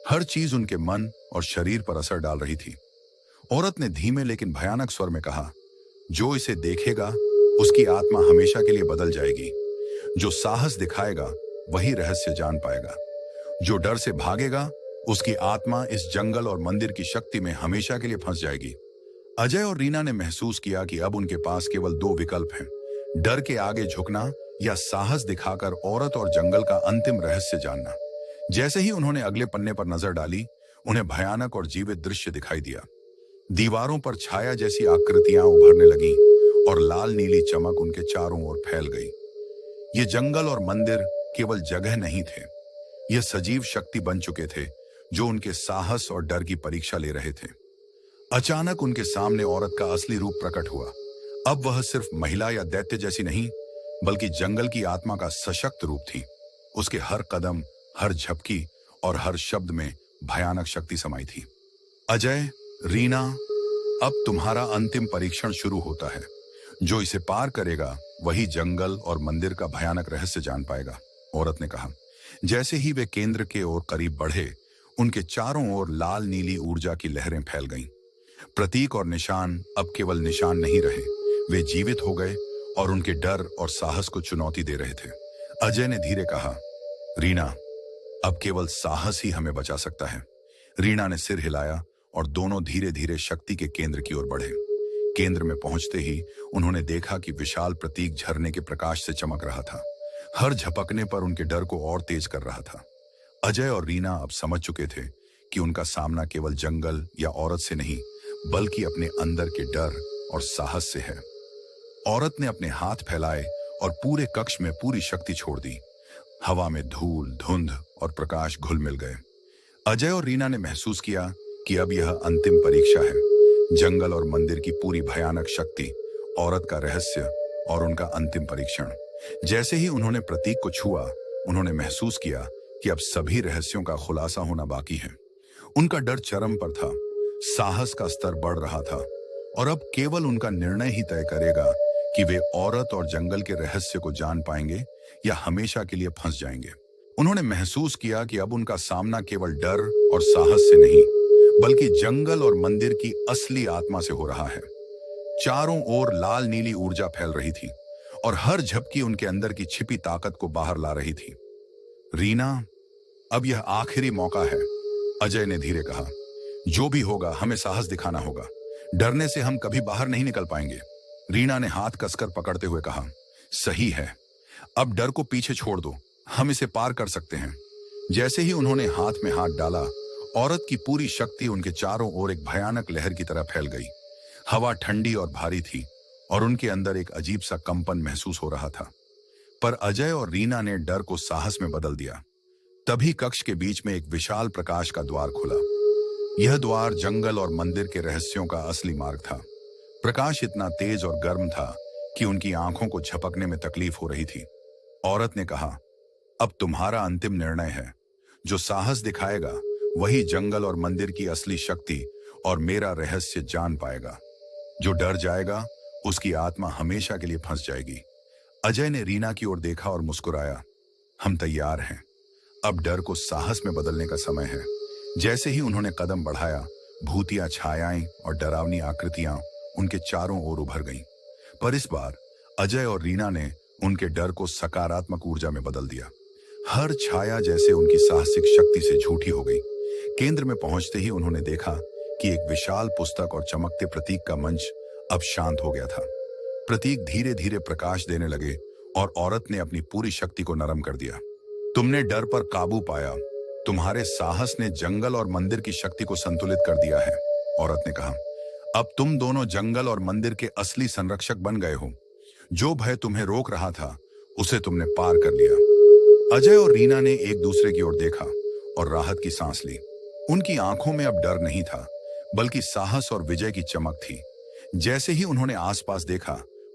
[SPEAKER 1] हर चीज उनके मन और शरीर पर असर डाल रही थी। औरत ने धीमे लेकिन भयानक स्वर में कहा, जो इसे देखेगा उसकी आत्मा हमेशा के लिए बदल जाएगी। जो साहस दिखाएगा वही रहस्य जान पाएगा। जो डर से भागेगा उसकी आत्मा इस जंगल और मंदिर की शक्ति में हमेशा के लिए फंस जाएगी। अजय और रीना ने महसूस किया कि अब उनके पास केवल दो विकल्प हैं, डर के आगे झुकना या साहस दिखाकर औरत और जंगल का अंतिम रहस्य जानना। जैसे ही उन्होंने अगले पन्ने पर नजर डाली, उन्हें भयानक और जीवित दृश्य दिखाई दिया। दीवारों पर छाया जैसी आकृतियां उभरने लगीं और लाल नीली चमक उनके चारों ओर फैल गई। ये जंगल और मंदिर केवल जगह नहीं थे, ये सजीव शक्ति बन चुके थे जो उनके साहस और डर की परीक्षा ले रहे थे। अचानक उनके सामने औरत का असली रूप प्रकट हुआ। अब वह सिर्फ महिला या दैत्य जैसी नहीं, बल्कि जंगल की आत्मा का सशक्त रूप थी। उसके हर कदम, हर झपकी और हर शब्द में भयानक शक्ति समाई थी। अजय, रीना, अब तुम्हारा अंतिम परीक्षण शुरू होता है। जो इसे पार करेगा वही जंगल और मंदिर का भयानक रहस्य जान पाएगा, औरत ने कहा। जैसे ही वे केंद्र के ओर करीब बढ़े, उनके चारों ओर लाल नीली ऊर्जा की लहरें फैल गईं। प्रतीक और निशान अब केवल निशान नहीं रहे, वे जीवित हो गए और उनके डर और साहस को चुनौती दे रहे थे। अजय ने धीरे कहा, रीना, अब केवल साहस ही हमें बचा सकता है। रीना ने सिर हिलाया और दोनों धीरे धीरे शक्ति के केंद्र की ओर बढ़े। केंद्र में पहुंचते ही उन्होंने देखा कि विशाल प्रतीक झरने के प्रकाश से चमक रहा था। हर झपकने पर उनके डर को और तेज कर रहा था। अजय और रीना अब समझ चुके थे कि उनका सामना केवल जंगल या औरत से नहीं, बल्कि अपने अंदर के डर और साहस से है। औरत ने अपने हाथ फैलाए और पूरे कक्ष में पूरी शक्ति छोड़ दी। हवा में धूल, धुंध और प्रकाश घुल मिल गए। अजय और रीना ने महसूस किया कि अब यह अंतिम परीक्षा है। जंगल और मंदिर की पूरी भयानक शक्ति, औरत का रहस्य और उनका अंतिम परीक्षण। जैसे ही उन्होंने प्रतीक को छुआ, उन्होंने महसूस किया कि अब सभी रहस्यों का खुलासा होना बाकी है। उनका डर चरम पर था, साहस का स्तर बढ़ रहा था और अब केवल उनका निर्णय ही तय करेगा कि वे औरत और जंगल के रहस्य को जान पाएंगे या हमेशा के लिए फंस जाएंगे। उन्होंने महसूस किया कि अब उनका सामना केवल डर और साहस से नहीं, बल्कि जंगल और मंदिर की असली आत्मा से हो रहा है। चारों ओर लाल नीली ऊर्जा फैल रही थी और हर झपकी उनके अंदर की छिपी ताकत को बाहर ला रही थी। रीना, अब यह आखिरी मौका है, अजय ने धीरे कहा। जो भी होगा हमें साहस दिखाना होगा। डरने से हम कभी बाहर नहीं निकल पाएंगे। रीना ने हाथ कसकर पकड़ते हुए कहा, सही है, अब डर को पीछे छोड़ दो, हम इसे पार कर सकते हैं। जैसे ही उन्होंने हाथ में हाथ डाला, औरत की पूरी शक्ति उनके चारों ओर एक भयानक लहर की तरह फैल गई। हवा ठंडी और भारी थी और उनके अंदर एक अजीब सा कंपन महसूस हो रहा था। पर अजय और रीना ने डर को साहस में बदल दिया। तभी कक्ष के बीच में एक विशाल प्रकाश का द्वार खुला। यह द्वार जंगल और मंदिर के रहस्यों का असली मार्ग था। प्रकाश इतना तेज और गर्म था कि उनकी आंखों को झपकने में तकलीफ हो रही थी। औरत ने कहा, अब तुम्हारा अंतिम निर्णय है। जो साहस दिखाएगा वही जंगल और मंदिर की असली शक्ति और मेरा रहस्य जान पाएगा। जो डर जाएगा उसकी आत्मा हमेशा के लिए फंस जाएगी। अजय ने रीना की ओर देखा और मुस्कुराया। हम तैयार हैं। अब डर को साहस में बदलने का समय है। जैसे ही उन्होंने कदम बढ़ाया, भूतिया छायाएं और डरावनी आकृतियां उनके चारों ओर उभर गईं। पर इस बार अजय और रीना ने उनके डर को सकारात्मक ऊर्जा में बदल दिया। हर छाया जैसे उनकी साहसिक शक्ति से झूठी हो गई। केंद्र में पहुंचते ही उन्होंने देखा कि एक विशाल पुस्तक और चमकते प्रतीक का मंच अब शांत हो गया था। प्रतीक धीरे धीरे प्रकाश देने लगे और औरत ने अपनी पूरी शक्ति को नरम कर दिया। तुमने डर पर काबू पाया। तुम्हारे साहस ने जंगल और मंदिर की शक्ति को संतुलित कर दिया है, औरत ने कहा। अब तुम दोनों जंगल और मंदिर के असली संरक्षक बन गए हो। जो भय तुम्हें रोक रहा था उसे तुमने पार कर लिया। अजय और रीना ने एक दूसरे की ओर देखा और राहत की सांस ली। उनकी आंखों में अब डर नहीं था, बल्कि साहस और विजय की चमक थी। जैसे ही उन्होंने आसपास देखा,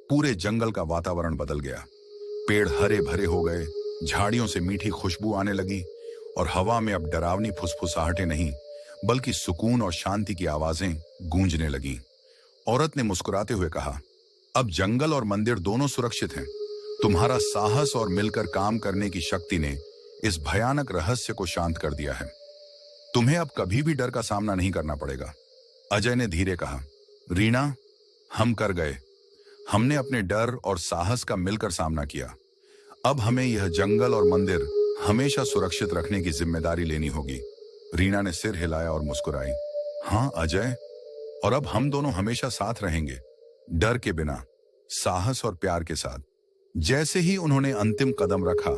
[SPEAKER 1] पूरे जंगल का वातावरण बदल गया। पेड़ हरे भरे हो गए, झाड़ियों से मीठी खुशबू आने लगी और हवा में अब डरावनी फुसफुसाहटें नहीं, बल्कि सुकून और शांति की आवाजें गूंजने लगीं। औरत ने मुस्कुराते हुए कहा, अब जंगल और मंदिर दोनों सुरक्षित हैं। तुम्हारा साहस और मिलकर काम करने की शक्ति ने इस भयानक रहस्य को शांत कर दिया है। तुम्हें अब कभी भी डर का सामना नहीं करना पड़ेगा। अजय ने धीरे कहा, रीना, हम कर गए। हमने अपने डर और साहस का मिलकर सामना किया। अब हमें यह जंगल और मंदिर हमेशा सुरक्षित रखने की जिम्मेदारी लेनी होगी। रीना ने सिर हिलाया और मुस्कुराई। हाँ अजय, और अब हम दोनों हमेशा साथ रहेंगे, डर के बिना, साहस और प्यार के साथ। जैसे ही उन्होंने अंतिम कदम रखा,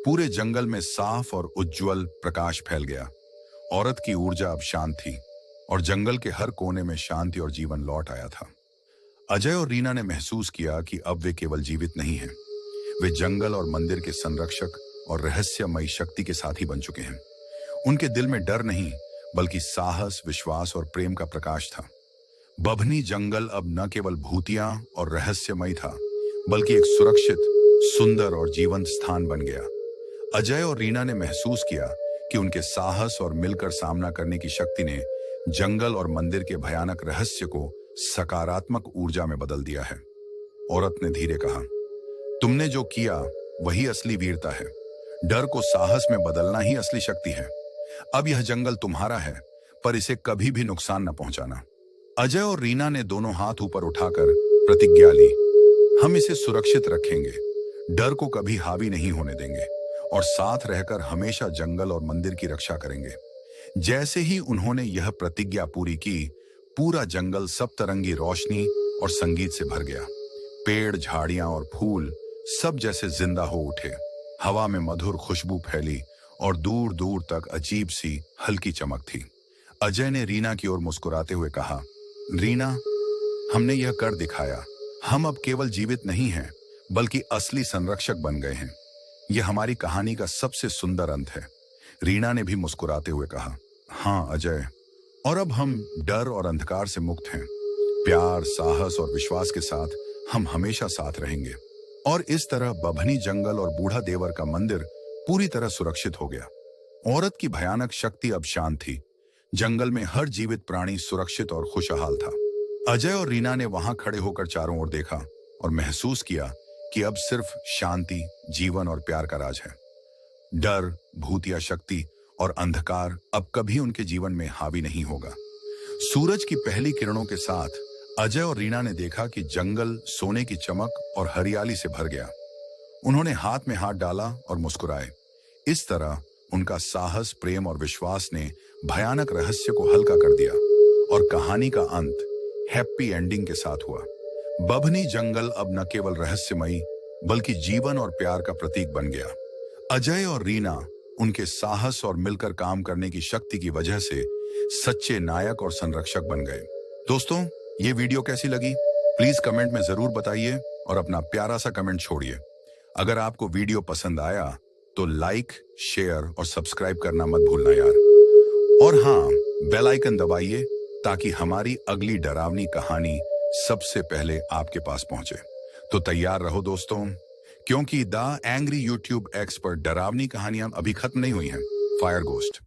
[SPEAKER 1] पूरे जंगल में साफ और उज्जवल प्रकाश फैल गया। औरत की ऊर्जा अब शांत थी और जंगल के हर कोने में शांति और जीवन लौट आया था। अजय और रीना ने महसूस किया कि अब वे केवल जीवित नहीं हैं, वे जंगल और मंदिर के संरक्षक और रहस्यमयी शक्ति के साथी बन चुके हैं। उनके दिल में डर नहीं, बल्कि साहस, विश्वास और प्रेम का प्रकाश था। बभनी जंगल अब न केवल भूतिया और रहस्यमयी था, बल्कि एक सुरक्षित, सुंदर और जीवंत स्थान बन गया। अजय और रीना ने महसूस किया कि उनके साहस और मिलकर सामना करने की शक्ति ने जंगल और मंदिर के भयानक रहस्य को सकारात्मक ऊर्जा में बदल दिया है। औरत ने धीरे कहा, तुमने जो किया वही असली वीरता है। डर को साहस में बदलना ही असली शक्ति है। अब यह जंगल तुम्हारा है, पर इसे कभी भी नुकसान न पहुंचाना। अजय और रीना ने दोनों हाथ ऊपर उठाकर प्रतिज्ञा ली, हम इसे सुरक्षित रखेंगे, डर को कभी हावी नहीं होने देंगे और साथ रहकर हमेशा जंगल और मंदिर की रक्षा करेंगे। जैसे ही उन्होंने यह प्रतिज्ञा पूरी की, पूरा जंगल सप्तरंगी रोशनी और संगीत से भर गया। पेड़, झाड़ियां और फूल सब जैसे जिंदा हो उठे। हवा में मधुर खुशबू फैली और दूर दूर तक अजीब सी हल्की चमक थी। अजय ने रीना की ओर मुस्कुराते हुए कहा, रीना, हमने यह कर दिखाया। हम अब केवल जीवित नहीं हैं, बल्कि असली संरक्षक बन गए हैं। यह हमारी कहानी का सबसे सुंदर अंत है। रीना ने भी मुस्कुराते हुए कहा, हाँ अजय, और अब हम डर और अंधकार से मुक्त हैं। प्यार, साहस और विश्वास के साथ हम हमेशा साथ रहेंगे। और इस तरह बभनी जंगल और बूढ़ा देवर का मंदिर पूरी तरह सुरक्षित हो गया। औरत की भयानक शक्ति अब शांत थी। जंगल में हर जीवित प्राणी सुरक्षित और खुशहाल था। अजय और रीना ने वहां खड़े होकर चारों ओर देखा और महसूस किया कि अब सिर्फ शांति, जीवन और प्यार का राज है। डर, भूतिया शक्ति और अंधकार अब कभी उनके जीवन में हावी नहीं होगा। सूरज की पहली किरणों के साथ अजय और रीना ने देखा कि जंगल सोने की चमक और हरियाली से भर गया। उन्होंने हाथ में हाथ डाला और मुस्कुराए। इस तरह उनका साहस, प्रेम और विश्वास ने भयानक रहस्य को हल्का कर दिया और कहानी का अंत हैप्पी एंडिंग के साथ हुआ। बभनी जंगल अब न केवल रहस्यमयी बल्कि जीवन और प्यार का प्रतीक बन गया। अजय और रीना उनके साहस और मिलकर काम करने की शक्ति की वजह से सच्चे नायक और संरक्षक बन गए। दोस्तों, ये वीडियो कैसी लगी प्लीज कमेंट में जरूर बताइए और अपना प्यारा सा कमेंट छोड़िए। अगर आपको वीडियो पसंद आया तो लाइक, शेयर और सब्सक्राइब करना मत भूलना यार। और हाँ, बेल आइकन दबाइए ताकि हमारी अगली डरावनी कहानी सबसे पहले आपके पास पहुंचे। तो तैयार रहो दोस्तों, क्योंकि द एंग्री यूट्यूब एक्स पर डरावनी कहानियां अभी खत्म नहीं हुई हैं। Fire ghost.